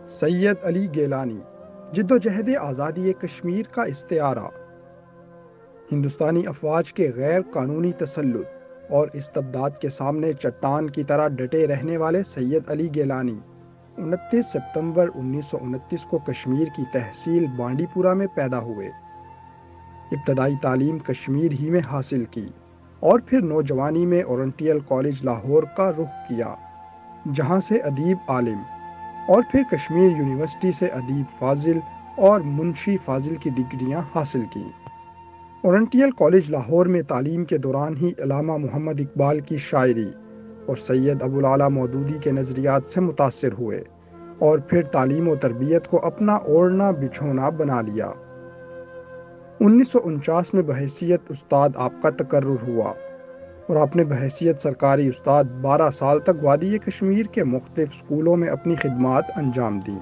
سید علی گیلانی، جدوجہد آزادی کشمیر کا استعارہ۔ ہندوستانی افواج کے غیر قانونی تسلط اور استبداد کے سامنے چٹان کی طرح ڈٹے رہنے والے سید علی گیلانی 29 ستمبر 1929 کو کشمیر کی تحصیل بانڈی پورہ میں پیدا ہوئے۔ ابتدائی تعلیم کشمیر ہی میں حاصل کی اور پھر نوجوانی میں اورنٹیل کالج لاہور کا رخ کیا، جہاں سے ادیب عالم، اور پھر کشمیر یونیورسٹی سے ادیب فاضل اور منشی فاضل کی ڈگریاں حاصل کی۔ اورنٹیل کالج لاہور میں تعلیم کے دوران ہی علامہ محمد اقبال کی شاعری اور سید ابوالعلا مودودی کے نظریات سے متاثر ہوئے اور پھر تعلیم و تربیت کو اپنا اوڑھنا بچھونا بنا لیا۔ 1949 میں بحیثیت استاد آپ کا تقرر ہوا اور آپ نے بحیثیت سرکاری استاد 12 سال تک وادی کشمیر کے مختلف اسکولوں میں اپنی خدمات انجام دیں۔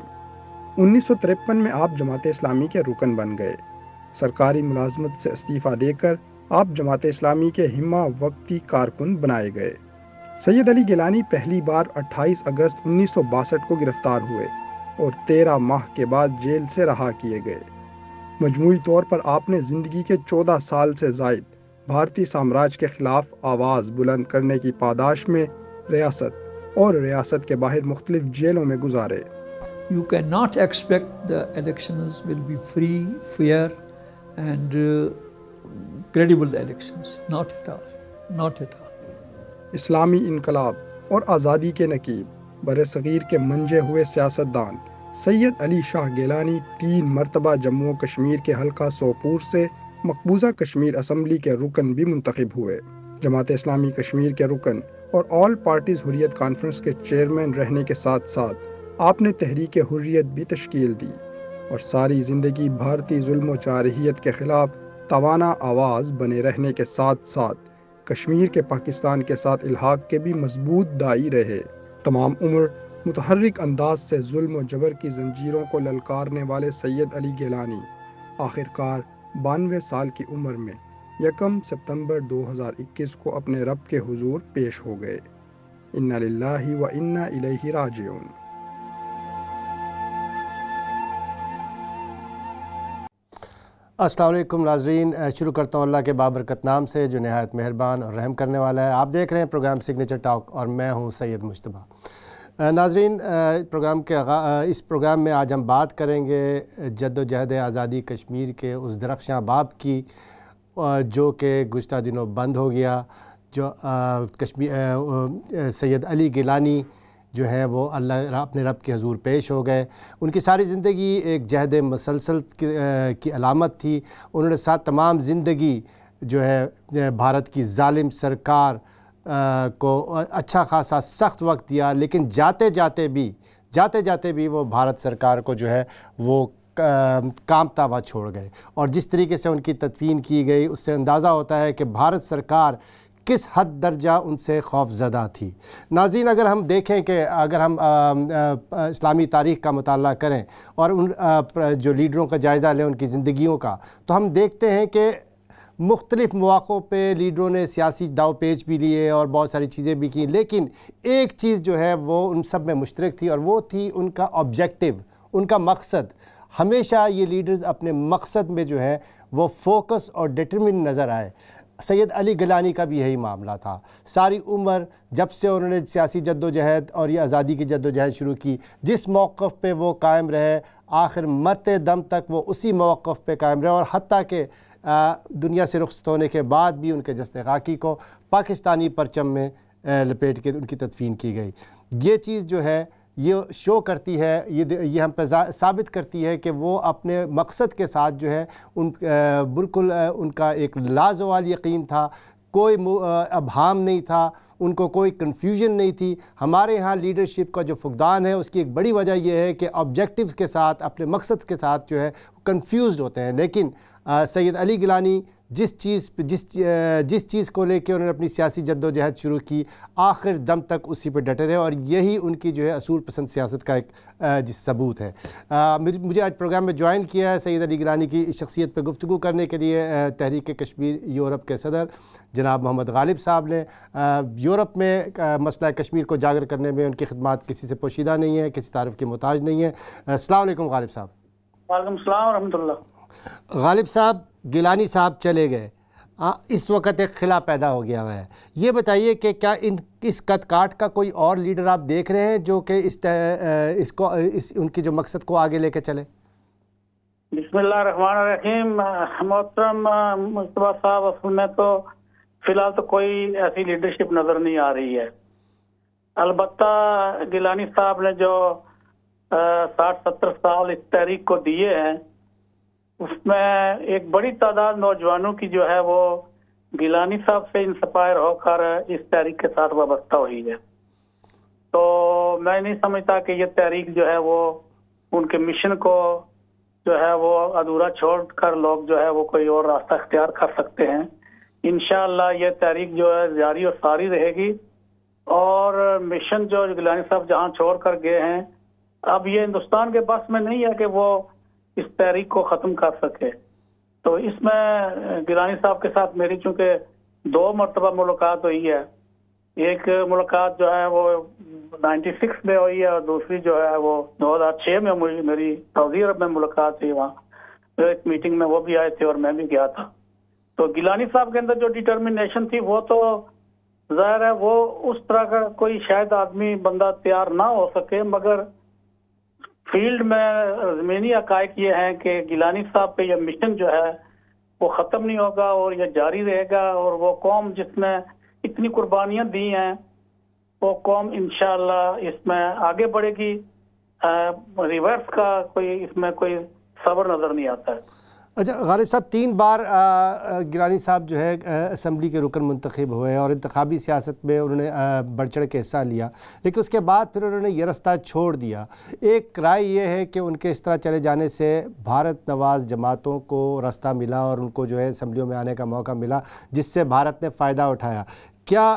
1953 میں آپ جماعت اسلامی کے رکن بن گئے۔ سرکاری ملازمت سے استعفیٰ دے کر آپ جماعت اسلامی کے ہمہ وقتی کارکن بنائے گئے۔ سید علی گیلانی پہلی بار 28 اگست 1962 کو گرفتار ہوئے اور 13 ماہ کے بعد جیل سے رہا کیے گئے۔ مجموعی طور پر آپ نے زندگی کے 14 سال سے زائد بھارتی سامراج کے خلاف آواز بلند کرنے کی پاداش میں ریاست اور ریاست کے باہر مختلف جیلوں میں گزارے۔ You cannot expect the elections will be free, fair and credible elections. Not at all. Not at all. اسلامی انقلاب اور آزادی کے نقیب بر صغیر کے منجے ہوئے سیاستدان سید علی شاہ گیلانی 3 مرتبہ جموں و کشمیر کے حلقہ سوپور سے مقبوضہ کشمیر اسمبلی کے رکن بھی منتخب ہوئے۔ جماعت اسلامی کشمیر کے رکن اور آل پارٹیز حریت کانفرنس کے چیئرمین رہنے کے ساتھ ساتھ آپ نے تحریک حریت بھی تشکیل دی اور ساری زندگی بھارتی ظلم و جارحیت کے خلاف توانا آواز بنے رہنے کے ساتھ ساتھ کشمیر کے پاکستان کے ساتھ الحاق کے بھی مضبوط داعی رہے۔ تمام عمر متحرک انداز سے ظلم و جبر کی زنجیروں کو للکارنے والے سید علی گیلانی آخرکار 92 سال کی عمر میں 1 ستمبر 2021 کو اپنے رب کے حضور پیش ہو گئے۔ انا للہ و انا الیہ راجعون۔ السلام علیکم ناظرین، شروع کرتا ہوں اللہ کے بابرکت نام سے جو نہایت مہربان اور رحم کرنے والا ہے۔ آپ دیکھ رہے ہیں پروگرام سگنیچر ٹاک اور میں ہوں سید مجتبیٰ۔ ناظرین، اس پروگرام میں آج ہم بات کریں گے جدوجہد آزادی کشمیر کے اس درخشاں باب کی جو کہ گزشتہ دنوں بند ہو گیا، جو سید علی گیلانی جو ہیں وہ اپنے رب کے حضور پیش ہو گئے۔ ان کی ساری زندگی ایک جہد مسلسل کی علامت تھی۔ انہوں نے ساتھ تمام زندگی جو ہے بھارت کی ظالم سرکار کو اچھا خاصا سخت وقت دیا، لیکن جاتے جاتے بھی وہ بھارت سرکار کو جو ہے وہ کامتا ہوا چھوڑ گئے، اور جس طریقے سے ان کی تدفین کی گئی اس سے اندازہ ہوتا ہے کہ بھارت سرکار کس حد درجہ ان سے خوف زدہ تھی۔ ناظرین، اگر ہم دیکھیں کہ اگر ہم اسلامی تاریخ کا مطالعہ کریں اور ان جو لیڈروں کا جائزہ لیں ان کی زندگیوں کا، تو ہم دیکھتے ہیں کہ مختلف مواقعوں پہ لیڈروں نے سیاسی داؤ پیچ بھی لیے اور بہت ساری چیزیں بھی کی، لیکن ایک چیز جو ہے وہ ان سب میں مشترک تھی، اور وہ تھی ان کا آبجیکٹو، ان کا مقصد۔ ہمیشہ یہ لیڈرز اپنے مقصد میں جو ہے وہ فوکس اور ڈٹرمن نظر آئے۔ سید علی گیلانی کا بھی یہی معاملہ تھا۔ ساری عمر جب سے انہوں نے سیاسی جدوجہد اور یہ آزادی کی جدوجہد شروع کی، جس موقف پہ وہ قائم رہے، آخر مرتے دم تک وہ اسی موقف پہ قائم رہے، اور حتیٰ کہ دنیا سے رخصت ہونے کے بعد بھی ان کے جسد خاکی کو پاکستانی پرچم میں لپیٹ کے ان کی تدفین کی گئی۔ یہ چیز جو ہے یہ شو کرتی ہے، یہ ہم پہ ثابت کرتی ہے کہ وہ اپنے مقصد کے ساتھ جو ہے بالکل ان کا ایک لازوال یقین تھا، کوئی ابہام نہیں تھا، ان کو کوئی کنفیوژن نہیں تھی۔ ہمارے ہاں لیڈرشپ کا جو فقدان ہے اس کی ایک بڑی وجہ یہ ہے کہ آبجیکٹیوز کے ساتھ، اپنے مقصد کے ساتھ جو ہے کنفیوزڈ ہوتے ہیں، لیکن سید علی گیلانی جس چیز کو لے کے انہوں نے اپنی سیاسی جدوجہد شروع کی، آخر دم تک اسی پہ ڈٹے رہے، اور یہی ان کی جو ہے اصول پسند سیاست کا ایک ثبوت ہے۔ مجھے آج پروگرام میں جوائن کیا ہے سید علی گیلانی کی شخصیت پہ گفتگو کرنے کے لیے تحریک کشمیر یورپ کے صدر جناب محمد غالب صاحب نے. یورپ میں مسئلہ کشمیر کو اجاگر کرنے میں ان کی خدمات کسی سے پوشیدہ نہیں ہیں, کسی تعارف کی محتاج نہیں ہیں. السلام علیکم غالب صاحب. وعلیکم السلام ورحمۃ اللہ. غالب صاحب, گیلانی صاحب چلے گئے, اس وقت ایک خلا پیدا ہو گیا ہوا ہے. یہ بتائیے کہ کیا اس قد کاٹ کا کوئی اور لیڈر آپ دیکھ رہے ہیں جو کہ ان کی جو مقصد کو آگے لے کے چلے؟ بسم اللہ الرحمن الرحیم. محترم مصطفیٰ صاحب, اصل میں تو فی الحال تو کوئی ایسی لیڈرشپ نظر نہیں آ رہی ہے. البتہ گیلانی صاحب نے جو 60-70 سال اس تحریک کو دیے ہیں, اس میں ایک بڑی تعداد نوجوانوں کی جو ہے وہ گیلانی صاحب سے انسپائر ہو کر اس تحریک کے ساتھ وابستہ ہوئی ہے. تو میں نہیں سمجھتا کہ یہ تحریک جو ہے وہ ان کے مشن کو جو ہے وہ ادھورا چھوڑ کر لوگ جو ہے وہ کوئی اور راستہ اختیار کر سکتے ہیں. انشاءاللہ یہ تحریک جو ہے جاری اور ساری رہے گی, اور مشن جو گیلانی صاحب جہاں چھوڑ کر گئے ہیں, اب یہ ہندوستان کے بس میں نہیں ہے کہ وہ اس تحریک کو ختم کر سکے. تو اس میں گیلانی صاحب کے ساتھ میری چونکہ 2 مرتبہ ملاقات ہوئی ہے. ایک ملاقات جو ہے وہ 96 میں ہوئی ہے, اور دوسری جو ہے وہ 2006 میں میری سعودی عرب میں ملاقات تھی. وہاں ایک میٹنگ میں وہ بھی آئے تھے اور میں بھی گیا تھا. تو گیلانی صاحب کے اندر جو ڈٹرمنیشن تھی وہ تو ظاہر ہے وہ اس طرح کا کوئی شاید آدمی بندہ تیار نہ ہو سکے, مگر فیلڈ میں زمینی حقائق یہ ہیں کہ گیلانی صاحب پہ یہ مشن جو ہے وہ ختم نہیں ہوگا اور یہ جاری رہے گا, اور وہ قوم جس نے اتنی قربانیاں دی ہیں وہ قوم انشاءاللہ اس میں آگے بڑھے گی. ریورس کا کوئی اس میں کوئی صبر نظر نہیں آتا ہے. اچھا غالب صاحب, 3 بار گیلانی صاحب جو ہے اسمبلی کے رکن منتخب ہوئے اور انتخابی سیاست میں انہوں نے بڑھ چڑھ کے حصہ لیا, لیکن اس کے بعد پھر انہوں نے یہ رستہ چھوڑ دیا. ایک رائے یہ ہے کہ ان کے اس طرح چلے جانے سے بھارت نواز جماعتوں کو راستہ ملا اور ان کو جو ہے اسمبلیوں میں آنے کا موقع ملا, جس سے بھارت نے فائدہ اٹھایا. کیا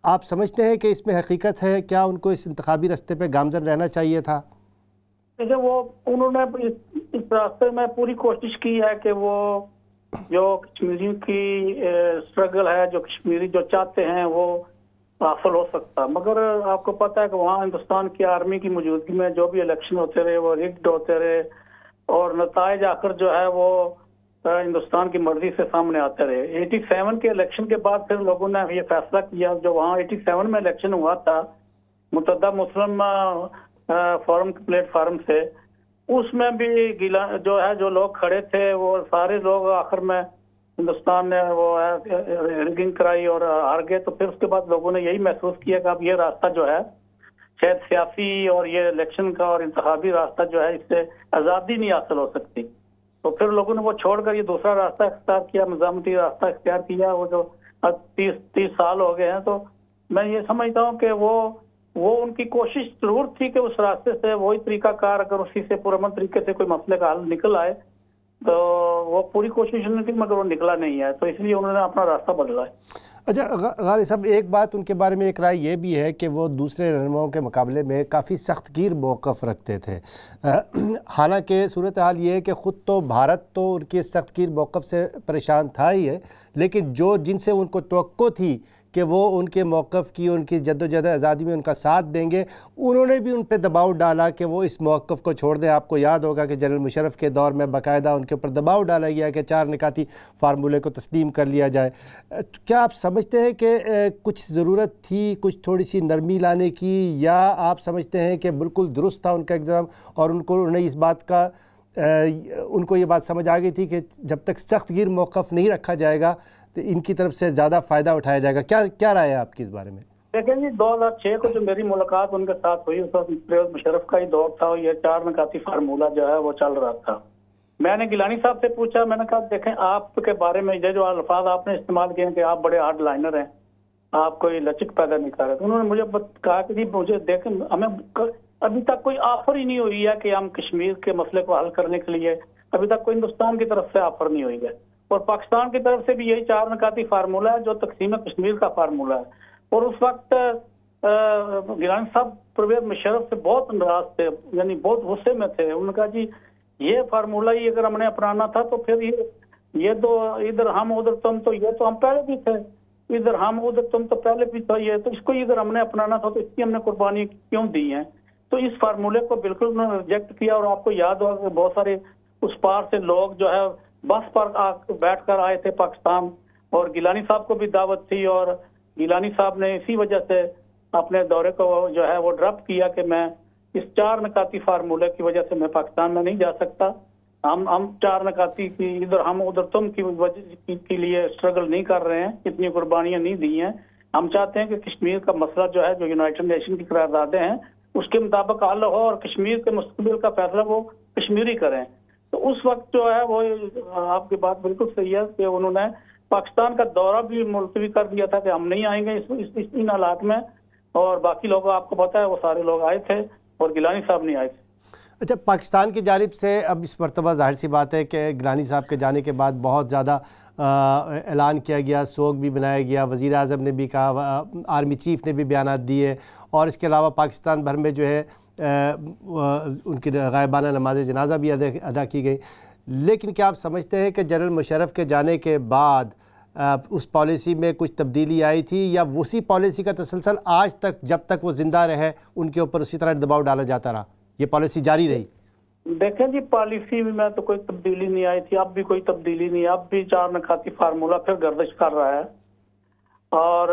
آپ سمجھتے ہیں کہ اس میں حقیقت ہے؟ کیا ان کو اس انتخابی راستے پہ گامزن رہنا چاہیے تھا؟ وہ انہوں نے اس راستے میں پوری کوشش کی ہے کہ وہ جو کشمیری کی اسٹرگل ہے, جو کشمیری جو چاہتے ہیں وہ حاصل ہو سکتا. مگر آپ کو پتہ ہے کہ وہاں ہندوستان کی آرمی کی موجودگی میں جو بھی الیکشن ہوتے رہے وہ رگڈ ہوتے رہے, اور نتائج آخر جو ہے وہ ہندوستان کی مرضی سے سامنے آتے رہے. 87 کے الیکشن کے بعد پھر لوگوں نے یہ فیصلہ کیا, جو وہاں 87 میں الیکشن ہوا تھا متحدہ مسلم فورم کے پلیٹ فارم سے, اس میں بھی جو ہے جو لوگ کھڑے تھے وہ سارے لوگ آخر میں ہندوستان نے وہ رگنگ کرائی اور ہار گئے. تو پھر اس کے بعد لوگوں نے یہی محسوس کیا کہ اب یہ راستہ جو ہے شاید سیاسی اور یہ الیکشن کا اور انتخابی راستہ جو ہے اس سے آزادی نہیں حاصل ہو سکتی. تو پھر لوگوں نے وہ چھوڑ کر یہ دوسرا راستہ اختیار کیا, نظامتی راستہ اختیار کیا. وہ جو 30 سال ہو گئے ہیں, تو میں یہ سمجھتا ہوں کہ وہ ان کی کوشش ضرور تھی کہ اس راستے سے وہی طریقہ کار اگر اسی سے پرامن طریقے سے کوئی مسئلے کا حل نکل آئے تو وہ پوری کوشش انہوں نے کی, مگر وہ نکلا نہیں ہے, تو اس لیے انہوں نے اپنا راستہ بدلا ہے. اچھا غالب صاحب, ایک بات ان کے بارے میں ایک رائے یہ بھی ہے کہ وہ دوسرے رہنماؤں کے مقابلے میں کافی سخت گیر موقف رکھتے تھے. حالانکہ صورتحال یہ ہے کہ خود تو بھارت تو ان کے سخت گیر موقف سے پریشان تھا ہی ہے, لیکن جن سے ان کو توقع تھی کہ وہ ان کے موقف کی, ان کی جد و جہد آزادی میں ان کا ساتھ دیں گے, انہوں نے بھی ان پہ دباؤ ڈالا کہ وہ اس موقف کو چھوڑ دیں. آپ کو یاد ہوگا کہ جنرل مشرف کے دور میں باقاعدہ ان کے اوپر دباؤ ڈالا گیا کہ 4 نکاتی فارمولے کو تسلیم کر لیا جائے. کیا آپ سمجھتے ہیں کہ کچھ ضرورت تھی کچھ تھوڑی سی نرمی لانے کی, یا آپ سمجھتے ہیں کہ بالکل درست تھا ان کا اقدام اور انہوں نے اس بات کا ان کو یہ بات سمجھ آ گئی تھی کہ جب تک سخت گیر موقف نہیں رکھا جائے گا تو ان کی طرف سے زیادہ فائدہ اٹھایا جائے گا؟ کیا رائے ہے آپ کی اس بارے میں؟ دیکھیں جی, 2006 کو جو میری ملاقات ان کے ساتھ ہوئی اس وقت پرویز مشرف کا ہی دور تھا, اور یہ 4 نکاتی فارمولہ جو ہے وہ چل رہا تھا. میں نے گیلانی صاحب سے پوچھا, میں نے کہا دیکھیں آپ کے بارے میں جو الفاظ آپ نے استعمال کیے ہیں کہ آپ بڑے ہارڈ لائنر ہیں, آپ کوئی لچک پیدا نہیں کر رہے, تو انہوں نے مجھے کہا کہ مجھے دیکھیں ہمیں ابھی تک کوئی آفر ہی نہیں ہوئی ہے کہ ہم کشمیر کے مسئلے کو حل کرنے کے لیے, ابھی تک کوئی ہندوستان کی طرف سے آفر نہیں ہوئی ہے, اور پاکستان کی طرف سے بھی یہی 4 نکاتی فارمولہ ہے جو تقسیم کشمیر کا فارمولہ ہے. اور اس وقت گیلانی صاحب پرویز مشرف سے بہت ناراض تھے, یعنی بہت غصے میں تھے. انہوں نے کہا جی یہ فارمولہ ہی اگر ہم نے اپنانا تھا تو پھر یہ یہ تو ادھر ہم ادھر تم، تو یہ تو ہم پہلے بھی تھے، ادھر ہم ادھر تم تو پہلے بھی تھا یہ، تو اس کو ادھر ہم نے اپنانا تھا تو اس کی ہم نے قربانی کیوں دی ہیں؟ تو اس فارمولے کو بالکل انہوں نے ریجیکٹ کیا. اور آپ کو یاد ہوگا کہ بہت سارے اس پار سے لوگ جو ہے بس پر بیٹھ کر آئے تھے پاکستان، اور گیلانی صاحب کو بھی دعوت تھی، اور گیلانی صاحب نے اسی وجہ سے اپنے دورے کو جو ہے وہ ڈراپ کیا کہ میں اس 4 نکاتی فارمولے کی وجہ سے میں پاکستان میں نہیں جا سکتا. ہم 4 نکاتی کی ادھر ہم ادھر تم کی وجہ کے لیے اسٹرگل نہیں کر رہے ہیں، اتنی قربانیاں نہیں دی ہیں. ہم چاہتے ہیں کہ کشمیر کا مسئلہ جو ہے، جو یونائٹڈ نیشن کی قراردادیں ہیں اس کے مطابق حل ہو، اور کشمیر کے مستقبل کا فیصلہ وہ کشمیری کریں. تو اس وقت جو ہے وہ آپ کی بات بالکل صحیح ہے کہ انہوں نے پاکستان کا دورہ بھی ملتوی کر دیا تھا کہ ہم نہیں آئیں گے ان حالات میں، اور باقی لوگ آپ کو پتہ ہے وہ سارے لوگ آئے تھے اور گیلانی صاحب نہیں آئے تھے. اچھا، پاکستان کی جانب سے اب اس مرتبہ ظاہر سی بات ہے کہ گیلانی صاحب کے جانے کے بعد بہت زیادہ اعلان کیا گیا، سوگ بھی بنایا گیا، وزیر اعظم نے بھی کہا، آرمی چیف نے بھی بیانات دیے، اور اس کے علاوہ پاکستان بھر میں جو ہے ان کی غائبانہ نماز جنازہ بھی ادا کی گئی. لیکن کیا آپ سمجھتے ہیں کہ جنرل مشرف کے جانے کے بعد اس پالیسی میں کچھ تبدیلی آئی تھی، یا اسی پالیسی کا تسلسل آج تک جب تک وہ زندہ رہے ان کے اوپر اسی طرح دباؤ ڈالا جاتا رہا، یہ پالیسی جاری رہی؟ دیکھیں جی، پالیسی میں تو کوئی تبدیلی نہیں آئی تھی، اب بھی کوئی تبدیلی نہیں، اب بھی 4 نکاتی فارمولہ پھر گردش کر رہا ہے. اور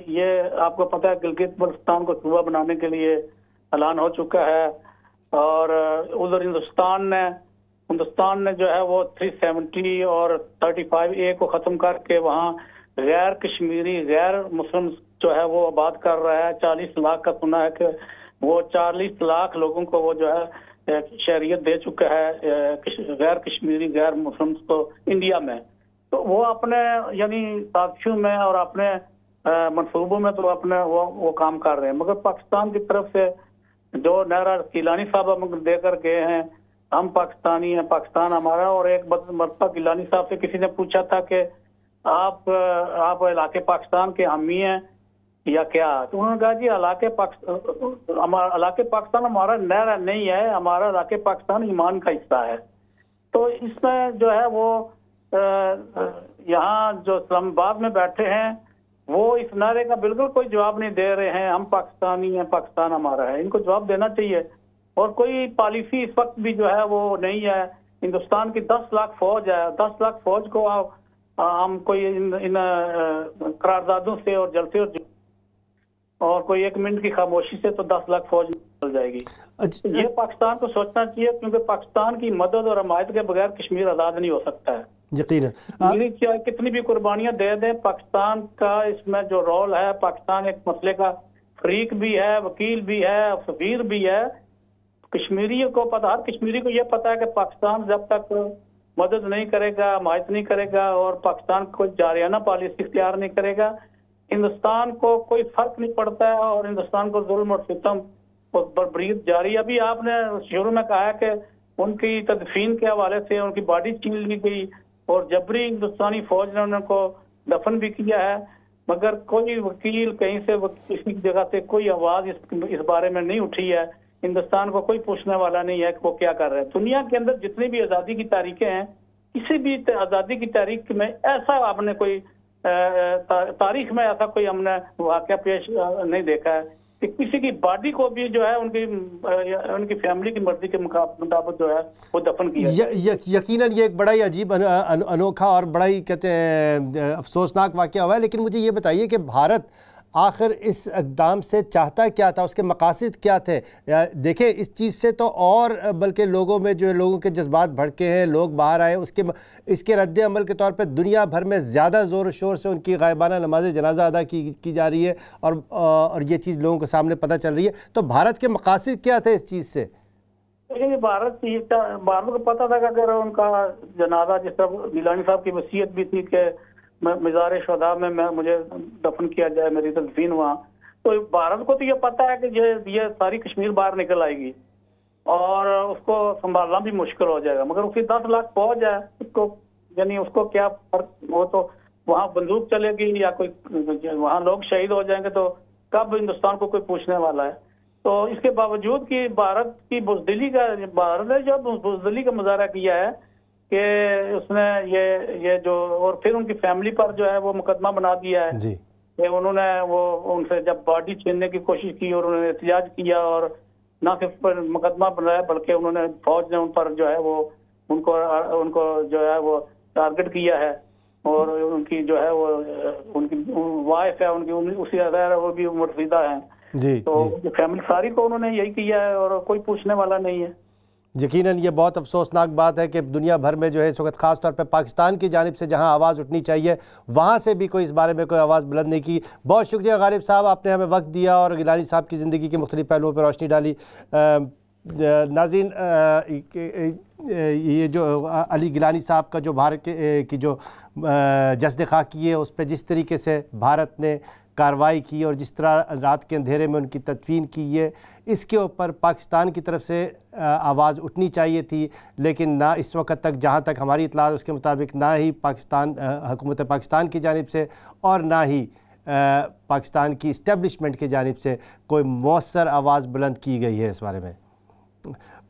یہ آپ کو پتہ ہے گلگت بلتستان کو صوبہ بنانے کے لیے اعلان ہو چکا ہے، اور ادھر ہندوستان نے جو ہے وہ 370 اور 35A کو ختم کر کے وہاں غیر کشمیری غیر مسلم جو ہے وہ آباد کر رہا ہے. 40 لاکھ کا سنا ہے کہ وہ 40 لاکھ لوگوں کو وہ جو ہے شہریت دے چکا ہے غیر کشمیری غیر مسلم کو انڈیا میں. تو وہ اپنے یعنی سازشوں میں اور اپنے منصوبوں میں تو اپنے وہ کام کر رہے ہیں، مگر پاکستان کی طرف سے جو نعرہ گیلانی صاحب دے کر گئے ہیں، ہم پاکستانی ہیں، پاکستان ہمارا. اور ایک مرتبہ گیلانی صاحب سے کسی نے پوچھا تھا کہ آپ علاقے پاکستان کے حامی ہیں یا کیا، تو انہوں نے کہا جی علاقے پاکستان ہمارا نعرہ نہیں ہے، ہمارا علاقے پاکستان ایمان کا حصہ ہے. تو اس میں جو ہے وہ یہاں جو اسلام آباد میں بیٹھے ہیں وہ اس نعرے کا بالکل کوئی جواب نہیں دے رہے ہیں. ہم پاکستانی ہیں، پاکستان ہمارا ہے، ان کو جواب دینا چاہیے. اور کوئی پالیسی اس وقت بھی جو ہے وہ نہیں ہے. ہندوستان کی 10 لاکھ فوج ہے، 10 لاکھ فوج کو ہم کوئی ان قراردادوں سے اور جلسے اور کوئی 1 منٹ کی خاموشی سے تو 10 لاکھ فوج نکل جائے گی. یہ پاکستان کو سوچنا چاہیے، کیونکہ پاکستان کی مدد اور حمایت کے بغیر کشمیر آزاد نہیں ہو سکتا ہے. یقیناً کتنی بھی قربانیاں دے دیں، پاکستان کا اس میں جو رول ہے، پاکستان ایک مسئلے کا فریق بھی ہے، وکیل بھی ہے، سفیر بھی ہے. کشمیری کو پتہ، ہر کشمیری کو یہ پتا ہے کہ پاکستان جب تک مدد نہیں کرے گا، حمایت نہیں کرے گا اور پاکستان کو جارحانہ پالیسی اختیار نہیں کرے گا، ہندوستان کو کوئی فرق نہیں پڑتا ہے اور ہندوستان کو ظلم اور ستم بربریت جاری. ابھی آپ نے شروع میں کہا ہے کہ ان کی تدفین کے حوالے سے ان کی باڈی چھین لی گئی اور جبری ہندوستانی فوج نے ان کو دفن بھی کیا ہے، مگر کوئی وکیل کہیں سے کسی جگہ سے کوئی آواز اس بارے میں نہیں اٹھی ہے. ہندوستان کو کوئی پوچھنے والا نہیں ہے کہ وہ کیا کر رہے ہیں. دنیا کے اندر جتنی بھی آزادی کی تاریخیں ہیں، کسی بھی آزادی کی تاریخ میں ایسا آپ نے کوئی تاریخ میں ایسا کوئی ہم نے واقعہ پیش نہیں دیکھا ہے کہ کسی کی باڈی کو بھی جو ہے ان کی فیملی کی مرضی کے مطابق جو ہے وہ دفن کیا. یقیناً یہ ایک بڑا ہی عجیب انوکھا اور بڑا ہی کہتے ہیں افسوسناک واقعہ ہوا ہے. لیکن مجھے یہ بتائیے کہ بھارت آخر اس اقدام سے چاہتا کیا تھا، اس کے مقاصد کیا تھے؟ دیکھیں اس چیز سے تو اور بلکہ لوگوں میں جو لوگوں کے جذبات بھڑکے ہیں، لوگ باہر آئے، اس کے رد عمل کے طور پہ دنیا بھر میں زیادہ زور و شور سے ان کی غائبانہ نماز جنازہ ادا کی جا رہی ہے اور یہ چیز لوگوں کے سامنے پتہ چل رہی ہے. تو بھارت کے مقاصد کیا تھے اس چیز سے؟ بھارت کو پتہ تھا کہ اگر ان کا جنازہ، جس طرح گیلانی صاحب کی وصیت بھی تھی کہ مزار شہداء میں مجھے دفن کیا جائے، میری تدفین وہاں، تو بھارت کو تو یہ پتہ ہے کہ یہ ساری کشمیر باہر نکل آئے گی اور اس کو سنبھالنا بھی مشکل ہو جائے گا. مگر اس کی 10 لاکھ فوج ہے، اس کو کیا فرق، وہ تو وہاں بندوق چلے گی یا کوئی وہاں لوگ شہید ہو جائیں گے تو کب ہندوستان کو کوئی پوچھنے والا ہے. تو اس کے باوجود کہ بھارت نے جو بزدلی کا مظاہرہ کیا ہے کہ اس نے یہ جو اور پھر ان کی فیملی پر جو ہے وہ مقدمہ بنا دیا ہے جی کہ انہوں نے وہ ان سے جب باڈی چھیننے کی کوشش کی اور انہوں نے احتجاج کیا اور نہ صرف مقدمہ بنایا بلکہ انہوں نے فوج نے ان پر جو ہے وہ ان کو جو ہے وہ ٹارگٹ کیا ہے اور ان کی جو ہے وہ ان کی وائف ہے ان کی اسی ادائر وہ بھی مرتدہ ہیں. جی تو فیملی ساری کو انہوں نے یہی کیا ہے اور کوئی پوچھنے والا نہیں ہے. یقیناً یہ بہت افسوسناک بات ہے کہ دنیا بھر میں جو ہے اس وقت خاص طور پہ پاکستان کی جانب سے جہاں آواز اٹھنی چاہیے وہاں سے بھی کوئی اس بارے میں کوئی آواز بلند نہیں کی. بہت شکریہ غالب صاحب، آپ نے ہمیں وقت دیا اور گیلانی صاحب کی زندگی کے مختلف پہلوؤں پر روشنی ڈالی. ناظرین، یہ جو علی گیلانی صاحب کا جو بھارت کی جو جسد خاکی ہے اس پہ جس طریقے سے بھارت نے کارروائی کی اور جس طرح رات کے اندھیرے میں ان کی تدفین کی ہے، اس کے اوپر پاکستان کی طرف سے آواز اٹھنی چاہیے تھی، لیکن نہ اس وقت تک جہاں تک ہماری اطلاع اس کے مطابق نہ ہی حکومت پاکستان کی جانب سے اور نہ ہی پاکستان کی اسٹیبلشمنٹ کی جانب سے کوئی مؤثر آواز بلند کی گئی ہے اس بارے میں.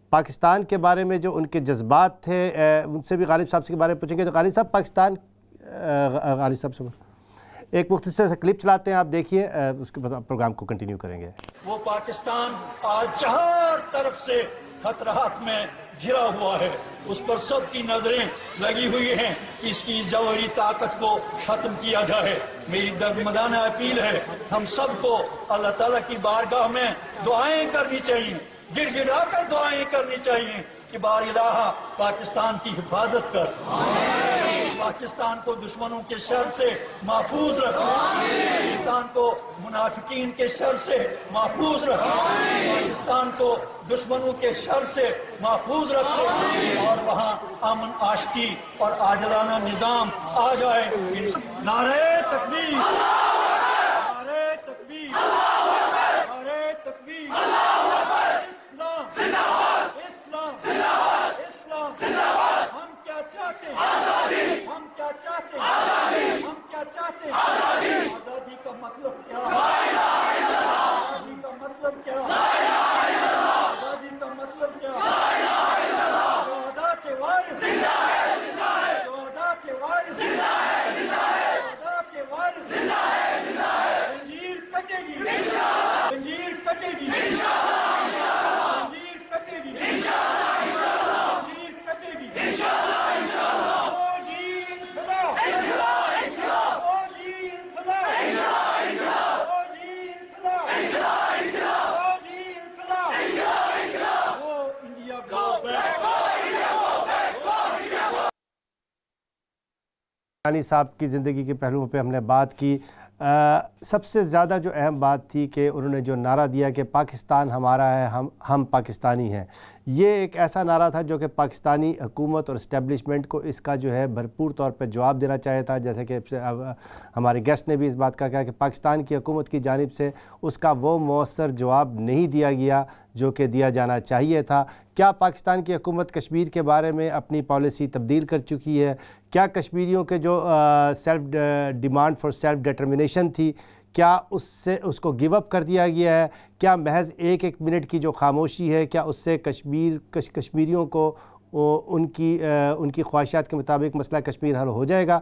پاکستان کے بارے میں جو ان کے جذبات تھے ان سے بھی غالب صاحب کے بارے میں پوچھیں گے. تو غالب صاحب غالب صاحب سے ایک مختصر سا کلپ چلاتے ہیں، آپ دیکھیے، اس کے بعد پروگرام کو کنٹینیو کریں گے. وہ پاکستان آج چار طرف سے خطرات میں گھرا ہوا ہے، اس پر سب کی نظریں لگی ہوئی ہیں کہ اس کی جوہری طاقت کو ختم کیا جائے. میری دردمندانہ اپیل ہے ہم سب کو اللہ تعالیٰ کی بارگاہ میں دعائیں کرنی چاہیے، گڑ گڑا کر دعائیں کرنی چاہیے کہ بار الہ پاکستان کی حفاظت کر، پاکستان کو دشمنوں کے شر سے محفوظ رکھ، پاکستان کو منافقین کے شر سے محفوظ رکھ، پاکستان کو دشمنوں کے شر سے محفوظ رکھ اور وہاں امن آشتی اور عادلانہ نظام آ جائے. نعرہ تکبیر، نعرہ تکبیر، نعرہ تکبیر. اسلام زندہ باد، اسلام زندہ باد، اسلام زندہ باد. ہم کیا چاہتے ہیں؟ آزادی. ہم کیا چاہتے ہیں؟ آزادی. ہم کیا چاہتے ہیں؟ آزادی. آزادی کا مطلب کیا ہے؟ لا الہ الا اللہ. آزادی کا مطلب کیا ہے؟ لا الہ الا اللہ. آزادی کا مطلب کیا ہے؟ لا الہ الا اللہ. شہداء کے وارث زندہ ہے، زندہ ہے. شہداء کے وارث زندہ ہے، زندہ ہے. شہداء کے وارث زندہ ہے، زندہ ہے. زنجیر کٹے گی انشاءاللہ، زنجیر کٹے گی انشاءاللہ، زنجیر کٹے گی انشاءاللہ، زنجیر کٹے گی انشاءاللہ، انشاءاللہ. فوجی انقلاب، انقلاب، انقلاب. فوجی انقلاب، انقلاب، انقلاب. فوجی انقلاب، انقلاب، انقلاب. فوجی انقلاب، انقلاب، انقلاب. وہ انڈیا گو بیک، گیلانی صاحب کی زندگی کے پہلوؤں پہ ہم نے بات کی. سب سے زیادہ جو اہم بات تھی کہ انہوں نے جو نعرہ دیا کہ پاکستان ہمارا ہے، ہم پاکستانی ہیں، یہ ایک ایسا نعرہ تھا جو کہ پاکستانی حکومت اور اسٹیبلشمنٹ کو اس کا جو ہے بھرپور طور پہ جواب دینا چاہیے تھا. جیسے کہ ہمارے گیسٹ نے بھی اس بات کا کہا کہ پاکستان کی حکومت کی جانب سے اس کا وہ مؤثر جواب نہیں دیا گیا جو کہ دیا جانا چاہیے تھا. کیا پاکستان کی حکومت کشمیر کے بارے میں اپنی پالیسی تبدیل کر چکی ہے؟ کیا کشمیریوں کے جو ڈیمانڈ فار سیلف ڈٹرمنیشن تھی، کیا اس کو گیو اپ کر دیا گیا ہے؟ کیا محض ایک منٹ کی جو خاموشی ہے کیا اس سے کشمیریوں کو ان کی خواہشات کے مطابق مسئلہ کشمیر حل ہو جائے گا؟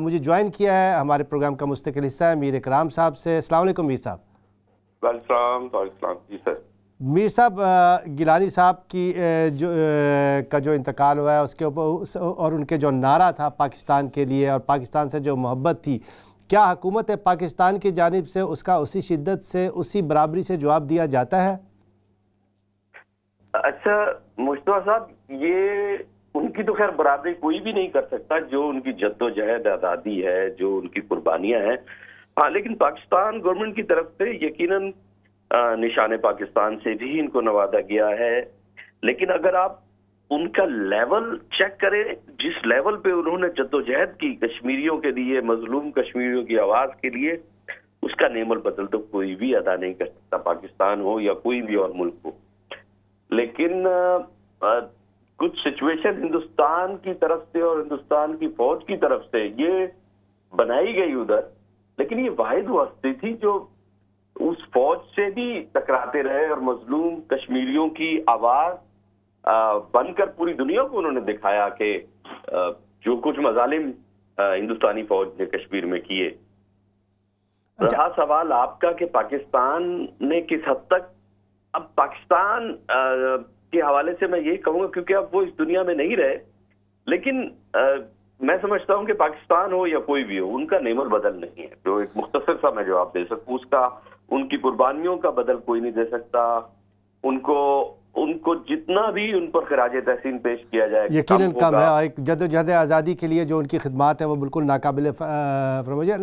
مجھے جوائن کیا ہے ہمارے پروگرام کا مستقل حصہ ہے میر اکرام صاحب سے. السلام علیکم میر صاحب. وعلیکم السلام. جی سر. میر صاحب، گیلانی صاحب کا جو انتقال ہوا ہے اس کے اوپر اور ان کے جو نعرہ تھا پاکستان کے لیے اور پاکستان سے جو محبت تھی، کیا حکومت پاکستان کی جانب سے اس کا اسی شدت سے اسی برابری سے جواب دیا جاتا ہے؟ اچھا مصطفیٰ صاحب، یہ ان کی تو خیر برابری کوئی بھی نہیں کر سکتا، جو ان کی جد و جہد آزادی ہے، جو ان کی قربانیاں ہیں. ہاں، لیکن پاکستان گورنمنٹ کی طرف سے یقیناً نشان پاکستان سے بھی ان کو نوازا گیا ہے. لیکن اگر آپ ان کا لیول چیک کریں، جس لیول پہ انہوں نے جد و جہد کی کشمیریوں کے لیے، مظلوم کشمیریوں کی آواز کے لیے، اس کا نعم البدل تو کوئی بھی ادا نہیں کر سکتا، پاکستان ہو یا کوئی بھی اور ملک ہو. لیکن کچھ سچویشن ہندوستان کی طرف سے اور ہندوستان کی فوج کی طرف سے یہ بنائی گئی ادھر، لیکن یہ واحد ہستی تھی جو اس فوج سے بھی ٹکراتے رہے اور مظلوم کشمیریوں کی آواز بن کر پوری دنیا کو انہوں نے دکھایا کہ جو کچھ مظالم ہندوستانی فوج نے کشمیر میں کیے. رہا سوال آپ کا کہ پاکستان نے کس حد تک، اب پاکستان کے حوالے سے میں یہ کہوں گا کیونکہ اب وہ اس دنیا میں نہیں رہے، لیکن میں سمجھتا ہوں کہ پاکستان ہو یا کوئی بھی ہو، ان کا نعمت بدل نہیں ہے. جو ایک مختصر سا میں جواب دے سکوں اس کا، ان کی قربانیوں کا بدل کوئی نہیں دے سکتا. ان کو جتنا بھی ان پر خراج تحسین پیش کیا جائے یقیناً کم ہے. ایک جدوجہد آزادی کے لیے جو ان کی خدمات ہیں وہ بالکل ناقابل فراموش ہے.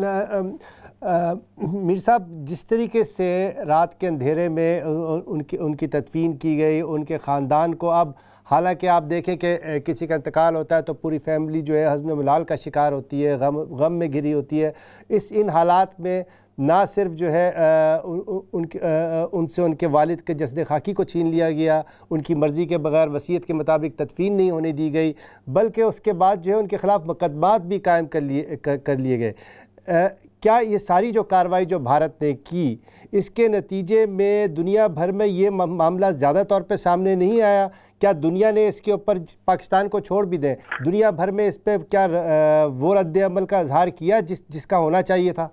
میر صاحب، جس طریقے سے رات کے اندھیرے میں ان کی تدفین کی گئی، ان کے خاندان کو اب حالانکہ آپ دیکھیں کہ کسی کا انتقال ہوتا ہے تو پوری فیملی جو ہے حزن و ملال کا شکار ہوتی ہے، غم میں گھری ہوتی ہے. ان حالات میں نہ صرف جو ہے ان سے ان کے والد کے جسد خاکی کو چھین لیا گیا، ان کی مرضی کے بغیر وصیت کے مطابق تدفین نہیں ہونے دی گئی، بلکہ اس کے بعد جو ہے ان کے خلاف مقدمات بھی قائم کر لیے گئے. کیا یہ ساری جو کارروائی جو بھارت نے کی، اس کے نتیجے میں دنیا بھر میں یہ معاملہ زیادہ طور پہ سامنے نہیں آیا؟ کیا دنیا نے اس کے اوپر، پاکستان کو چھوڑ بھی دیں، دنیا بھر میں اس پہ کیا وہ رد عمل کا اظہار کیا جس کا ہونا چاہیے تھا؟